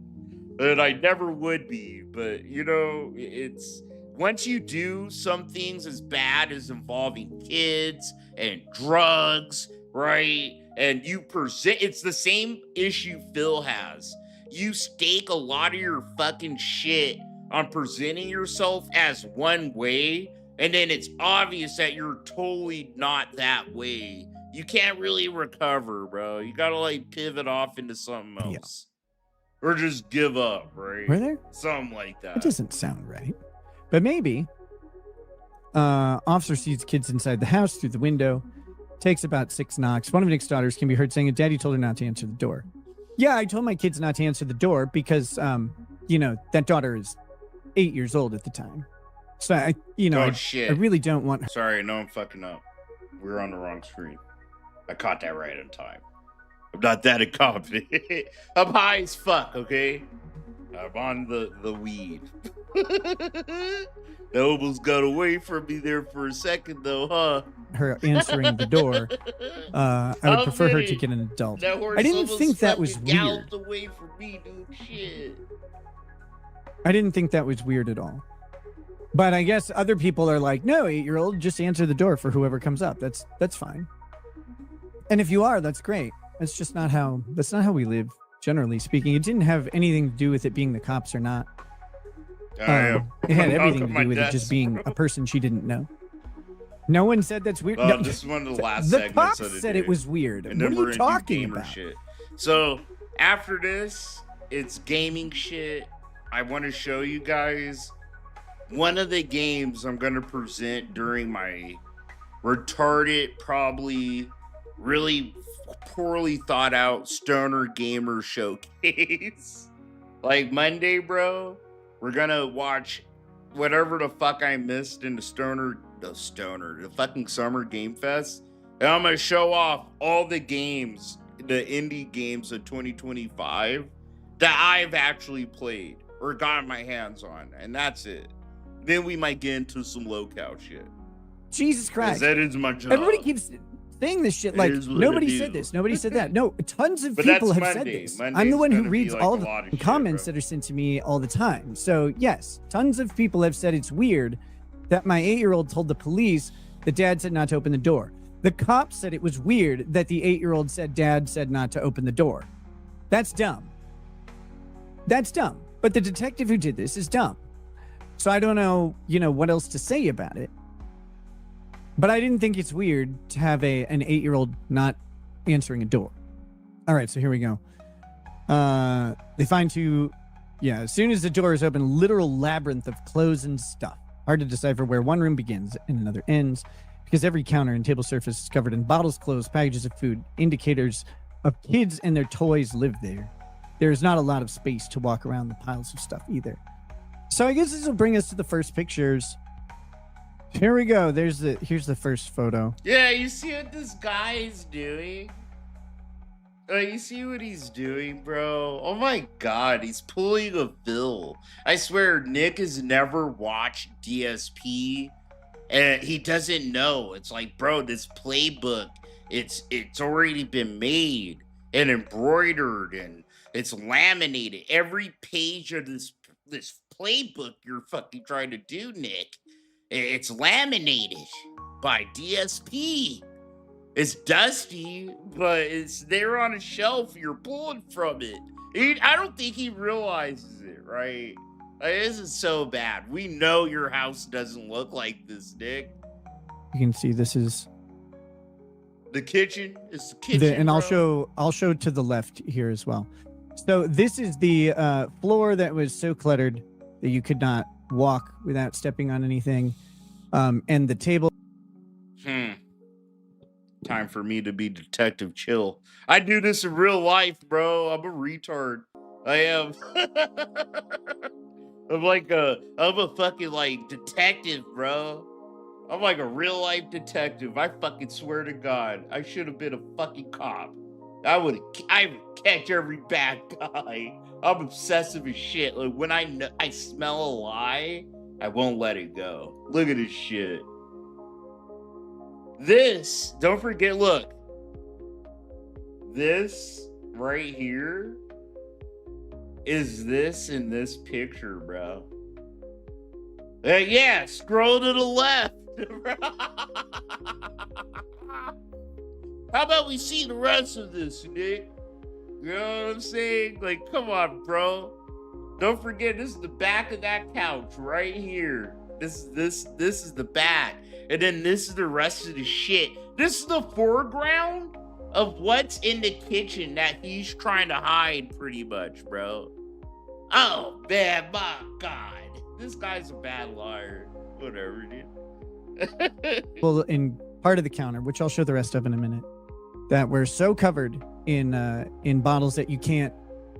And I never would be, but you know, it's once you do some things as bad as involving kids and drugs, right? And you present, it's the same issue Phil has. You stake a lot of your fucking shit on presenting yourself as one way, and then it's obvious that you're totally not that way. You can't really recover, bro. You gotta like pivot off into something else. Or just give up, right? Were there? Something like that. That doesn't sound right. But maybe. Officer sees kids inside the house through the window. Takes about 6 knocks. One of Nick's daughters can be heard saying, Daddy told her not to answer the door. Yeah, I told my kids not to answer the door because, you know, that daughter is 8 years old at the time. So, I really don't want... Sorry, no, I'm fucking up. We were on the wrong screen. I caught that right in time. I'm not that incompetent. I'm high as fuck, okay? I'm on the weed. That almost got away from me there for a second, though, huh? Her answering the door. I would prefer her to get an adult. I didn't think that was weird. Away from me, dude. Shit. I didn't think that was weird at all. But I guess other people are like, no, 8-year-old, just answer the door for whoever comes up. That's fine. And if you are, that's great. That's just not how we live, generally speaking. It didn't have anything to do with it being the cops or not. It had everything to do with it just being a person she didn't know. No one said that's weird. No, this is one of the last the segments cops of the said day. it was weird. And What then are we're you gonna do talking gamer about? shit. So after this, it's gaming shit. I want to show you guys one of the games I'm going to present during my retarded, probably really poorly thought out stoner gamer showcase. Like Monday, bro, we're going to watch whatever the fuck I missed in the fucking Summer Game Fest. And I'm going to show off all the games, the indie games of 2025 that I've actually played or gotten my hands on. And that's it. Then we might get into some low-cow shit. Jesus Christ. That is my job. Everybody keeps saying this shit like nobody said this. Nobody said that. No, tons of But people that's have Monday. said this. Monday's I'm the one who gonna be reads like all a of lot of the shit, comments that are sent to me all the time. So yes, tons of people have said it's weird that my 8-year-old told the police the dad said not to open the door. The cops said it was weird that the 8-year-old said dad said not to open the door. That's dumb. That's dumb. But the detective who did this is dumb. So I don't know, what else to say about it. But I didn't think it's weird to have an 8-year-old not answering a door. All right, so here we go. They find as soon as the door is open, literal labyrinth of clothes and stuff. Hard to decipher where one room begins and another ends, because every counter and table surface is covered in bottles, clothes, packages of food, indicators of kids and their toys live there. There's not a lot of space to walk around the piles of stuff either. So I guess this will bring us to the first pictures. Here we go. Here's the first photo. Yeah, you see what this guy is doing? You see what he's doing, bro? Oh my god, he's pulling a Phil. I swear, Nick has never watched DSP, and he doesn't know. It's like, bro, this playbook, it's already been made and embroidered, and it's laminated. Every page of this playbook you're fucking trying to do, Nick, it's laminated by DSP. It's dusty, but it's there on a shelf. You're pulling from it. I don't think he realizes it, right? This is so bad. We know your house doesn't look like this, Nick. You can see this is the kitchen. It's the kitchen, and I'll show to the left here as well. So this is the floor that was so cluttered that you could not walk without stepping on anything, and the table. Time for me to be Detective Chill. I do this in real life, bro. I'm a retard. I am. I'm a fucking detective, bro. I'm like a real life detective. I fucking swear to God, I should have been a fucking cop. I would catch every bad guy. I'm obsessive as shit. Like when I smell a lie, I won't let it go. Look at this shit. This, don't forget, look. This right here is this in this picture, bro? Yeah, scroll to the left. How about we see the rest of this, Nick? You know what I'm saying? Like, come on, bro. Don't forget, this is the back of that couch right here. This is the back. And then this is the rest of the shit. This is the foreground of what's in the kitchen that he's trying to hide, pretty much, bro. Oh, man, my God. This guy's a bad liar. Whatever, dude. Well, in part of the counter, which I'll show the rest of in a minute, that we're so covered in bottles that you can't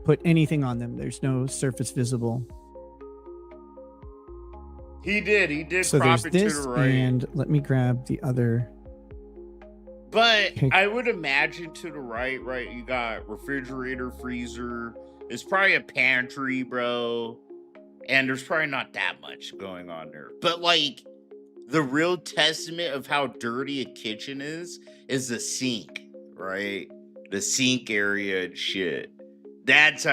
put anything on them. There's no surface visible. He did So crop there's it this, to the right. and let me grab the other. But I would imagine to the right, you got refrigerator, freezer. It's probably a pantry, bro. And there's probably not that much going on there. But like, the real testament of how dirty a kitchen is the sink, right? The sink area and shit. That's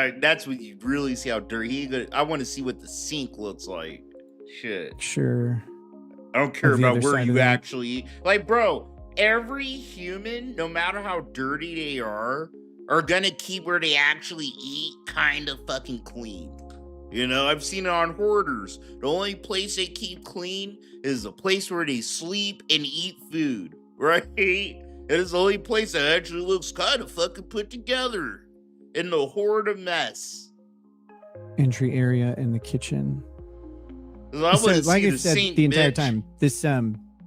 when you really see how dirty. I want to see what the sink looks like. Shit. Sure. I don't care Of the about other where side you of that. actually eat. Like, bro, every human, no matter how dirty they are gonna keep where they actually eat kind of fucking clean. You know, I've seen it on hoarders. The only place they keep clean is the place where they sleep and eat food, right? It is the only place that actually looks kind of fucking put together in the horde of mess. Entry area in the kitchen. I So, wanna like see I the said sink, the entire bitch. time, this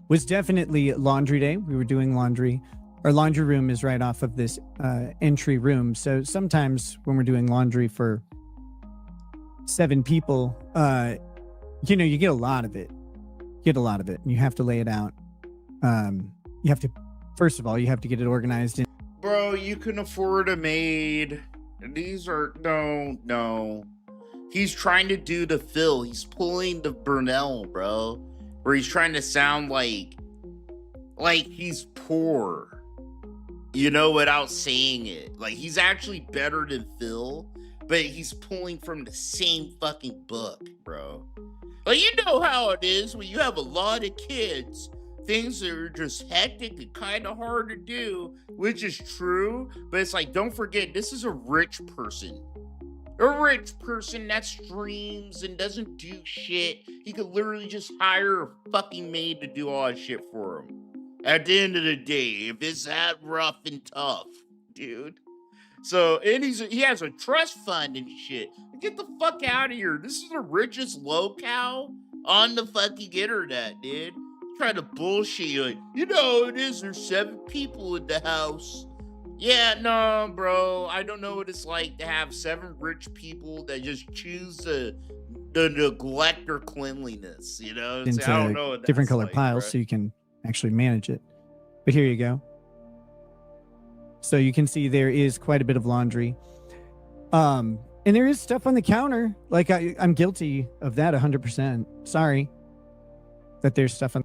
was definitely laundry day. We were doing laundry. Our laundry room is right off of this entry room. So sometimes when we're doing laundry for 7 people, you know, you get a lot of it. And you have to lay it out. You have to, first of all, you have to get it organized. Bro, you can afford a maid. These are no. He's trying to do the Phil. He's pulling the Burnell, bro. Where he's trying to sound like he's poor. You know, without saying it. Like, he's actually better than Phil, but he's pulling from the same fucking book, bro. Like, you know how it is when you have a lot of kids. Things that are just hectic and kind of hard to do, which is true. But it's like, don't forget, this is a rich person. A rich person that streams and doesn't do shit. He could literally just hire a fucking maid to do all that shit for him. At the end of the day, if it's that rough and tough, dude. So, and he has a trust fund and shit. Get the fuck out of here. This is the richest locale on the fucking internet, dude. Trying to bullshit you. Like, you know it is. There's 7 people in the house. Yeah, no, bro. I don't know what it's like to have 7 rich people that just choose to neglect their cleanliness. You know, into I don't know what different that's color like, piles bro. so you can actually manage it. But here you go. So you can see there is quite a bit of laundry. And there is stuff on the counter. Like I'm guilty of that 100%. Sorry that there's stuff on.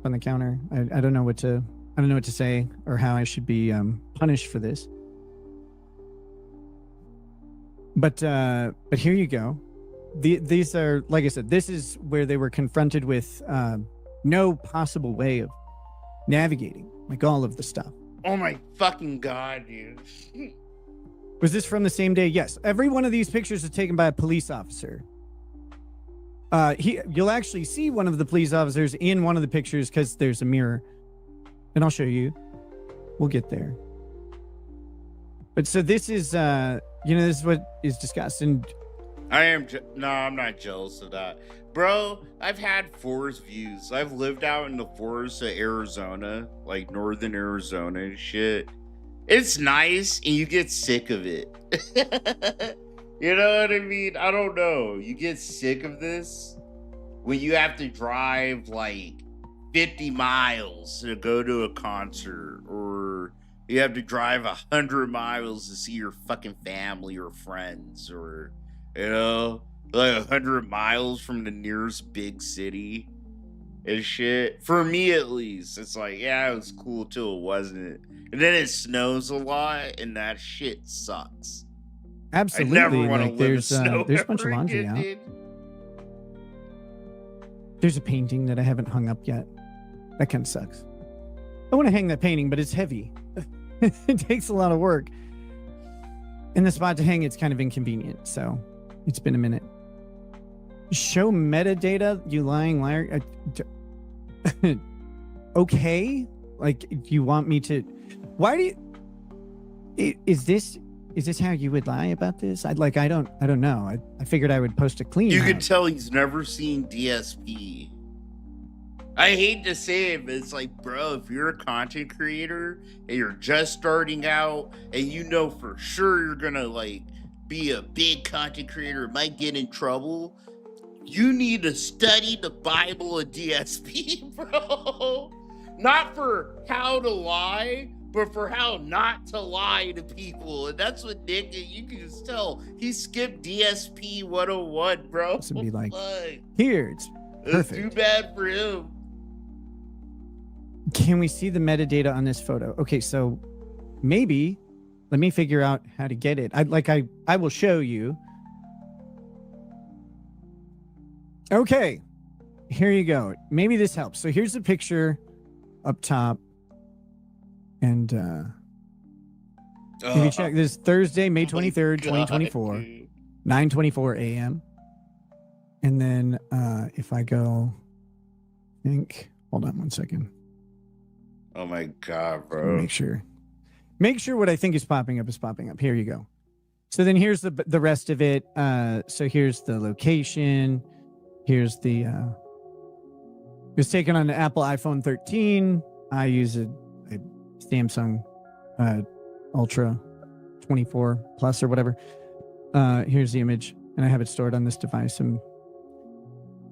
On the counter. I don't know what to say or how I should be punished for this. But here you go. These are, like I said, this is where they were confronted with no possible way of navigating like all of the stuff. Oh my fucking god, dude. Was this from the same day? Yes. Every one of these pictures is taken by a police officer. You'll actually see one of the police officers in one of the pictures because there's a mirror, and I'll show you. We'll get there. But so this is, this is what is discussed, and No, I'm not jealous of that. Bro, I've had forest views. I've lived out in the forest of Arizona, like northern Arizona and shit. It's nice and you get sick of it. You know what I mean? I don't know. You get sick of this when you have to drive like 50 miles to go to a concert, or you have to drive 100 miles to see your fucking family or friends, or, you know, like 100 miles from the nearest big city and shit. For me, at least, it's like, yeah, it was cool till it wasn't. And then it snows a lot, and that shit sucks. Absolutely. I never want to like, live in snow. there's a bunch of laundry again, out. dude. There's a painting that I haven't hung up yet. That kind of sucks. I want to hang that painting, but it's heavy. It takes a lot of work. And the spot to hang it's kind of inconvenient, so it's been a minute. Show metadata, you lying liar. Okay, like you want me to? Why do you? Is this how you would lie about this? I don't know. I figured I would post a clean. You can tell he's never seen DSP. I hate to say it, but it's like, bro, if you're a content creator and you're just starting out and you know for sure you're gonna like be a big content creator, might get in trouble, you need to study the Bible of DSP, bro. Not for how to lie, but for how not to lie to people. And that's what Nick, you can just tell, he skipped DSP 101, bro. This would be like, Fuck. here, it's perfect. Too bad for him. Can we see the metadata on this photo? Okay, so maybe let me figure out how to get it. I will show you. Okay, here you go. Maybe this helps. So here's the picture up top. And if you check this, Thursday, May 23rd, 2024, 9:24 a.m. And then if I go, hold on one second. Oh my God, bro. Make sure what I think is popping up is popping up. Here you go. So then here's the rest of it. So here's the location. Here's the it was taken on an Apple iPhone 13. I use a Samsung Ultra 24 Plus or whatever. Here's the image, and I have it stored on this device. And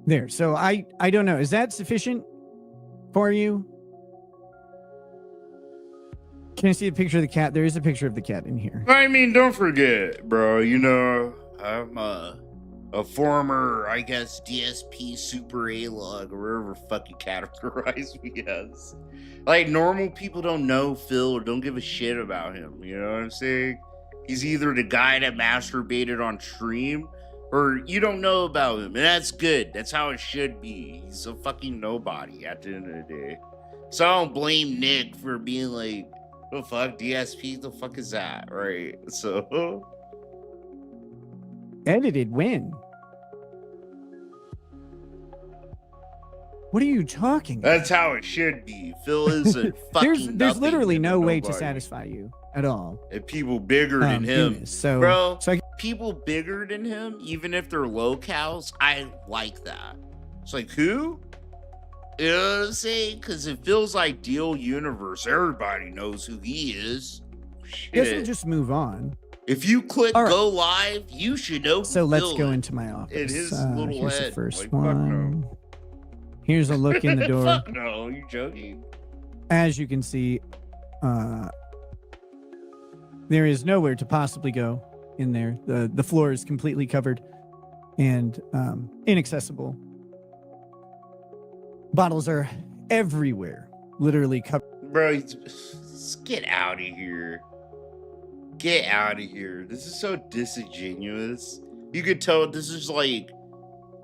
there. So I don't know. Is that sufficient for you? Can I see a picture of the cat? There is a picture of the cat in here. I mean, don't forget, bro. You know, I'm a former, I guess, DSP Super A-Log or whatever fucking categorize me as. Like, normal people don't know Phil or don't give a shit about him. You know what I'm saying? He's either the guy that masturbated on stream or you don't know about him. And that's good. That's how it should be. He's a fucking nobody at the end of the day. So I don't blame Nick for being like, the fuck, DSP, the fuck is that? Right? So. Edited when? What are you talking about? That's how it should be. Phil is a fucking There's literally no way to nobody. satisfy you at all. And people bigger than him. Goodness. So, bro, people bigger than him, even if they're locals, I like that. It's like, who? You know what I'm saying? Because it feels like Deal Universe. Everybody knows who he is. Guess we'll Shit. just move on. If you click All right. go live, you should know. So let's Phil go is. into my office. In his little here's head. the first Like, fuck no. one. Here's a look in the door. Fuck no, you joking? As you can see, there is nowhere to possibly go in there. The floor is completely covered and inaccessible. Bottles are everywhere, literally covered. Bro, just get out of here. Get out of here. This is so disingenuous. You could tell this is like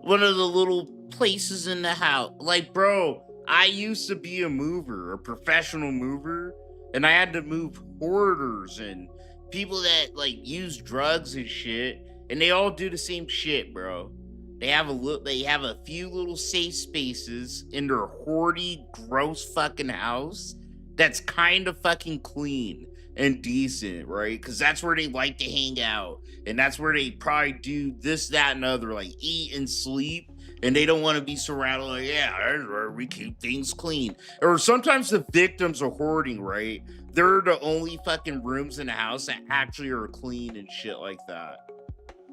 one of the little places in the house. Like, bro, I used to be a mover, a professional mover, and I had to move hoarders and people that like use drugs and shit, and they all do the same shit, bro. They have a few little safe spaces in their hoardy, gross fucking house that's kind of fucking clean. and decent, right? Because that's where they like to hang out, and that's where they probably do this, that, and other, like eat and sleep. And they don't want to be surrounded like, yeah, we keep things clean. Or sometimes the victims are hoarding, right? They're the only fucking rooms in the house that actually are clean and shit like that.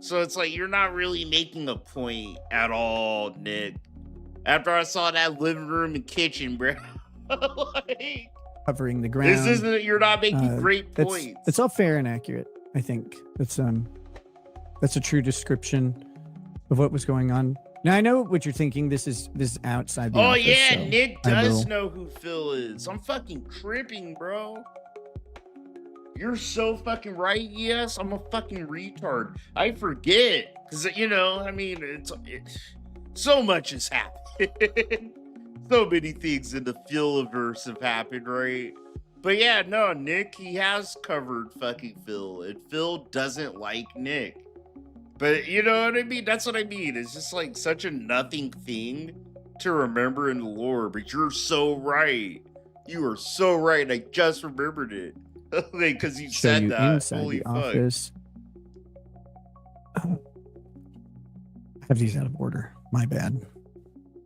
So it's like, you're not really making a point at all, Nick. After I saw that living room and kitchen, bro. Like, Covering the ground. You're not making great points. It's all fair and accurate. I think that's a true description of what was going on. Now I know what you're thinking. This is outside the office, yeah, so Nick does know who Phil is. I'm fucking tripping, bro. You're so fucking right. Yes, I'm a fucking retard. I forget because I mean, it's so much has happened. So many things in the Philiverse have happened, right? But yeah, no, Nick, he has covered fucking Phil, and Phil doesn't like Nick. But you know what I mean? That's what I mean. It's just like such a nothing thing to remember in the lore. But you're so right. You are so right. I just remembered it. Because you said that. Inside Holy the fuck. office. I have these out of order. My bad.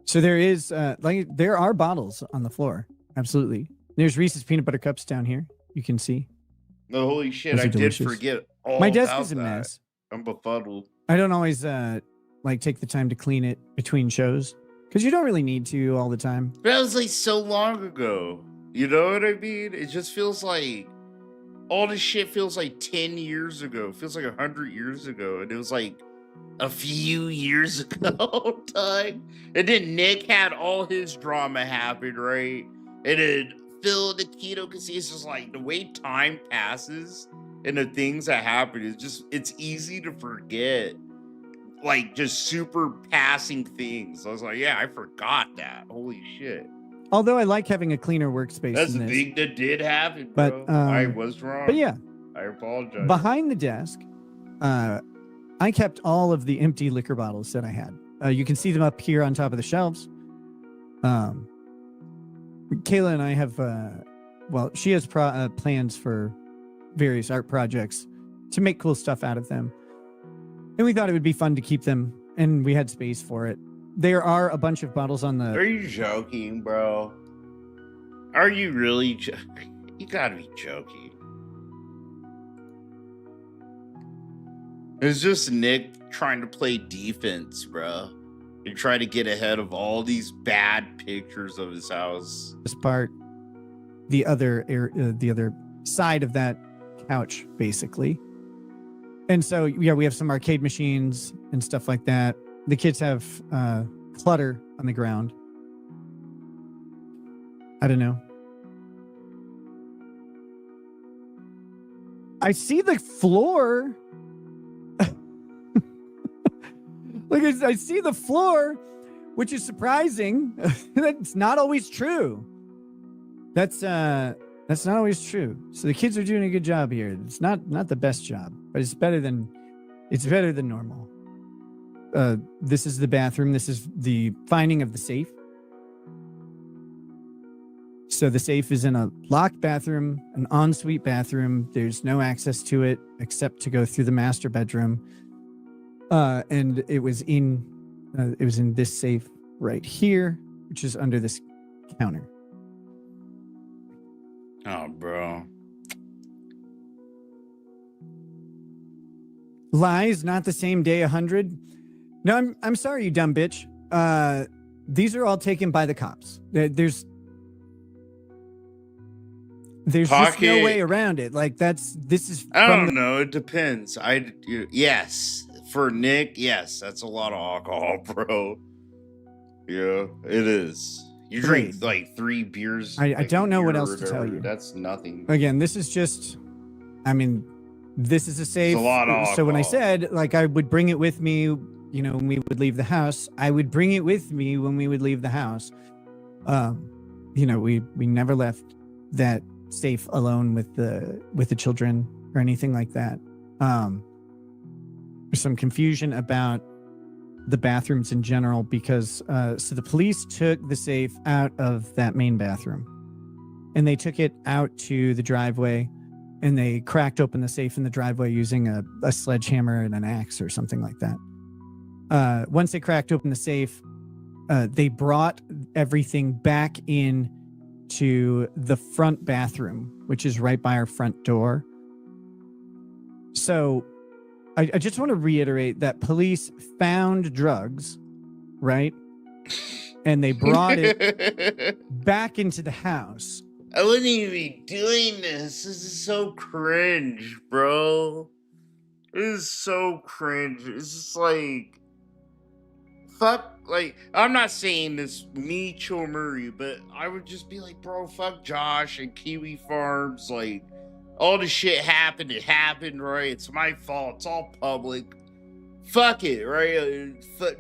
So there is there are bottles on the floor. Absolutely. There's Reese's peanut butter cups down here. You can see. No, holy shit. Those I are did delicious. forget all My desk about is a that. mess. I'm befuddled. I don't always take the time to clean it between shows because you don't really need to all the time. That was like so long ago. You know what I mean? It just feels like all this shit feels like 10 years ago. It feels like 100 years ago. And it was like a few years ago, time. And then Nick had all his drama happen, right? And then Phil, Nikito, because he's just like the way time passes and the things that happen is just, it's easy to forget. Like just super passing things. I was like, yeah, I forgot that. Holy shit. Although I like having a cleaner workspace. That's than the this. thing that did happen, bro. But I was wrong. But yeah, I apologize. behind the desk, I kept all of the empty liquor bottles that I had. You can see them up here on top of the shelves. Kayla and I have, she has plans for various art projects to make cool stuff out of them. And we thought it would be fun to keep them, and we had space for it. There are a bunch of bottles on the... Are you joking, bro? Are you really You gotta be joking. It's just Nick trying to play defense, bro. And try to get ahead of all these bad pictures of his house. This part, the other side of that couch, basically. And so, yeah, we have some arcade machines and stuff like that. The kids have clutter on the ground. I don't know. I see the floor. Look, I see the floor, which is surprising. That's not always true. That's not always true. So the kids are doing a good job here. It's not the best job, but it's better than normal. This is the bathroom. This is the finding of the safe. So the safe is in a locked bathroom, an ensuite bathroom. There's no access to it except to go through the master bedroom. And it was in this safe right here, which is under this counter. Oh, bro. Lies, not the same day 100. No, I'm sorry, you dumb bitch. These are all taken by the cops. There's just no way around it. Like I don't know. It depends. Yes. For Nick, yes, that's a lot of alcohol, bro. Yeah, it is. You drink like 3 beers. I don't know what else to tell you. That's nothing. Again, this is just, this is a safe. It's a lot of alcohol. So when I said, I would bring it with me, when we would leave the house, I would bring it with me when we would leave the house. We never left that safe alone with the children or anything like that. There's some confusion about the bathrooms in general because so the police took the safe out of that main bathroom and they took it out to the driveway and they cracked open the safe in the driveway using a sledgehammer and an axe or something like that. Once they cracked open the safe, they brought everything back in to the front bathroom, which is right by our front door. So I just want to reiterate that police found drugs, right? And they brought it back into the house. I wouldn't even be doing this. This is so cringe, bro. It is so cringe. It's just like, fuck. Like, I'm not saying this me, Chill Murray, but I would just be like, bro, fuck Josh and Kiwi Farms. Like, all the shit happened. It happened, right? It's my fault. It's all public. Fuck it, right?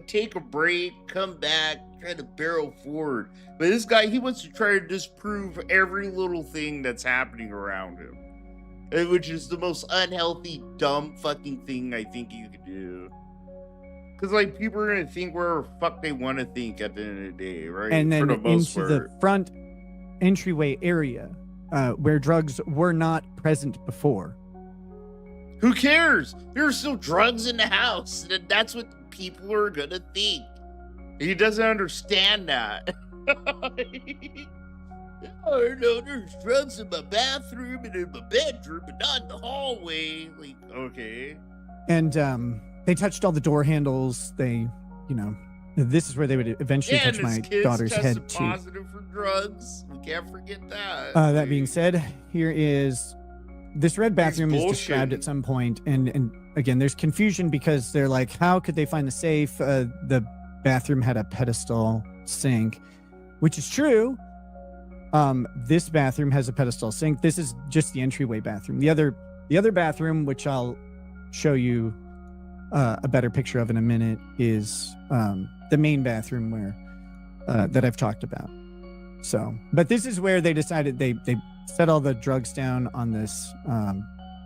Take a break, come back, try to barrel forward. But this guy, he wants to try to disprove every little thing that's happening around him, which is the most unhealthy, dumb fucking thing I think you could do. Because, like, people are going to think whatever fuck they want to think at the end of the day, right? And then For the most into part. the front entryway area where drugs were not present before. Who cares? There are still drugs in the house. That's what people are going to think. He doesn't understand that. Oh, no, there's drugs in my bathroom and in my bedroom, but not in the hallway. Like, okay. And they touched all the door handles. They, this is where they would eventually touch and my his kids daughter's tested head too. positive for drugs. We can't forget that. That being said, here is this red bathroom is described at some point, and again, there's confusion because they're like, how could they find the safe? The bathroom had a pedestal sink, which is true. This bathroom has a pedestal sink. This is just the entryway bathroom. The other bathroom, which I'll show you a better picture of in a minute, is the main bathroom where that I've talked about. So, but this is where they decided they set all the drugs down on this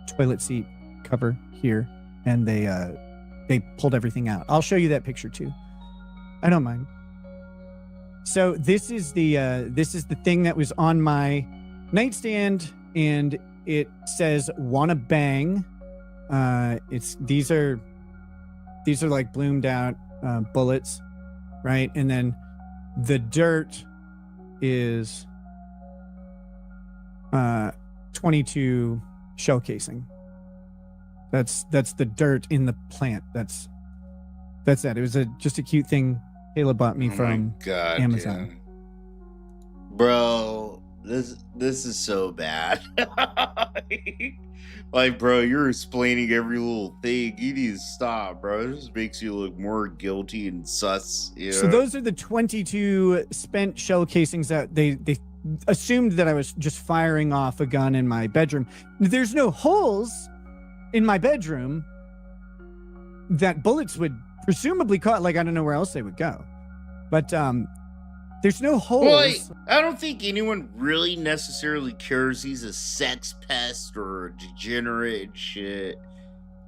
toilet seat cover here, and they pulled everything out. I'll show you that picture too. I don't mind. So this is the thing that was on my nightstand, and it says "Wanna Bang." These are like bloomed out bullets, right? And then the dirt is 22 shell casing. That's the dirt in the plant. That's that. It was just a cute thing Caleb bought me from Amazon. Dude. Bro, this is so bad. Like, bro, you're explaining every little thing. You need to stop, bro. This makes you look more guilty and sus. You know? So those are the 22 spent shell casings that they assumed that I was just firing off a gun in my bedroom. There's no holes in my bedroom that bullets would presumably caught. Like, I don't know where else they would go, but there's no holes. Well, I don't think anyone really necessarily cares he's a sex pest or a degenerate and shit.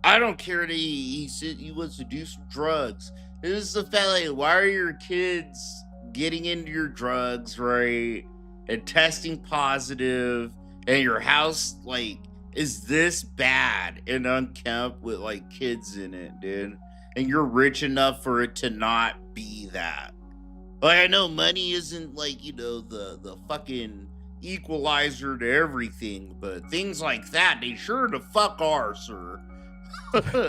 I don't care that he wants to do some drugs. This is the fact, like, why are your kids getting into your drugs, right? And testing positive, and your house, like, is this bad and unkempt with, like, kids in it, dude? And you're rich enough for it to not be that. Like, I know money isn't, like, the fucking equalizer to everything, but things like that, they sure the fuck are, sir.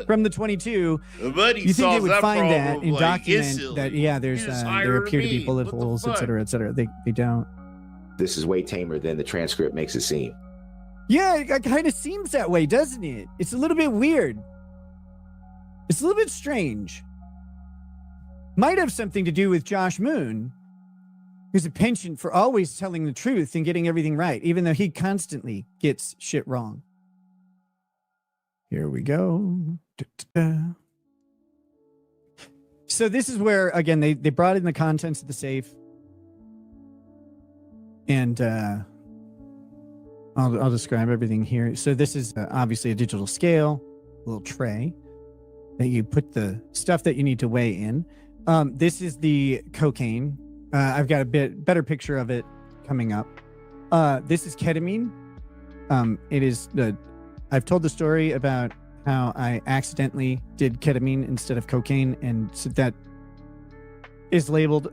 From the 22, you think they would find that and document that, yeah, there appear to be bullet holes, et cetera, et cetera. They don't. This is way tamer than the transcript makes it seem. Yeah, it kind of seems that way, doesn't it? It's a little bit weird. It's a little bit strange. Might have something to do with Josh Moon, who's a penchant for always telling the truth and getting everything right, even though he constantly gets shit wrong. Here we go. Da-da-da. So this is where, again, they brought in the contents of the safe. And I'll describe everything here. So this is obviously a digital scale, a little tray that you put the stuff that you need to weigh in. This is the cocaine. I've got a bit better picture of it coming up. This is ketamine. It is I've told the story about how I accidentally did ketamine instead of cocaine, and so that is labeled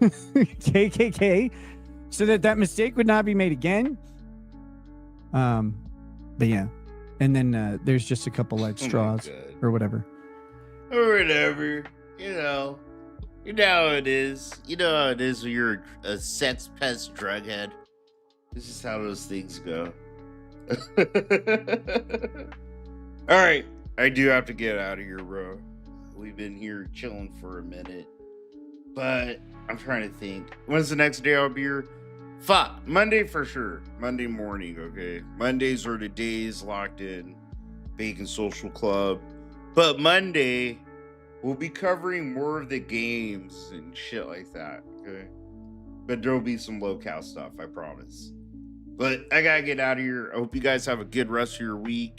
KKK, so that mistake would not be made again. But yeah, and then there's just a couple like straws or whatever. Or whatever, you know how it is. You know how it is when you're a sex pest drug head. This is how those things go. All right, I do have to get out of here, bro. We've been here chilling for a minute, but I'm trying to think. When's the next day I'll be here? Fuck, Monday for sure. Monday morning, okay? Mondays are the days locked in. Bacon Social Club. But Monday, we'll be covering more of the games and shit like that, okay? But there'll be some locale stuff, I promise. But I gotta get out of here. I hope you guys have a good rest of your week.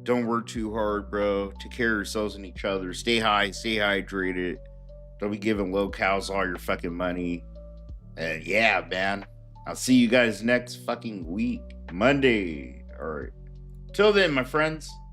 Don't work too hard, bro. Take care of yourselves and each other. Stay high, stay hydrated. Don't be giving locales all your fucking money. And yeah, man. I'll see you guys next fucking week. Monday. All right. Till then, my friends.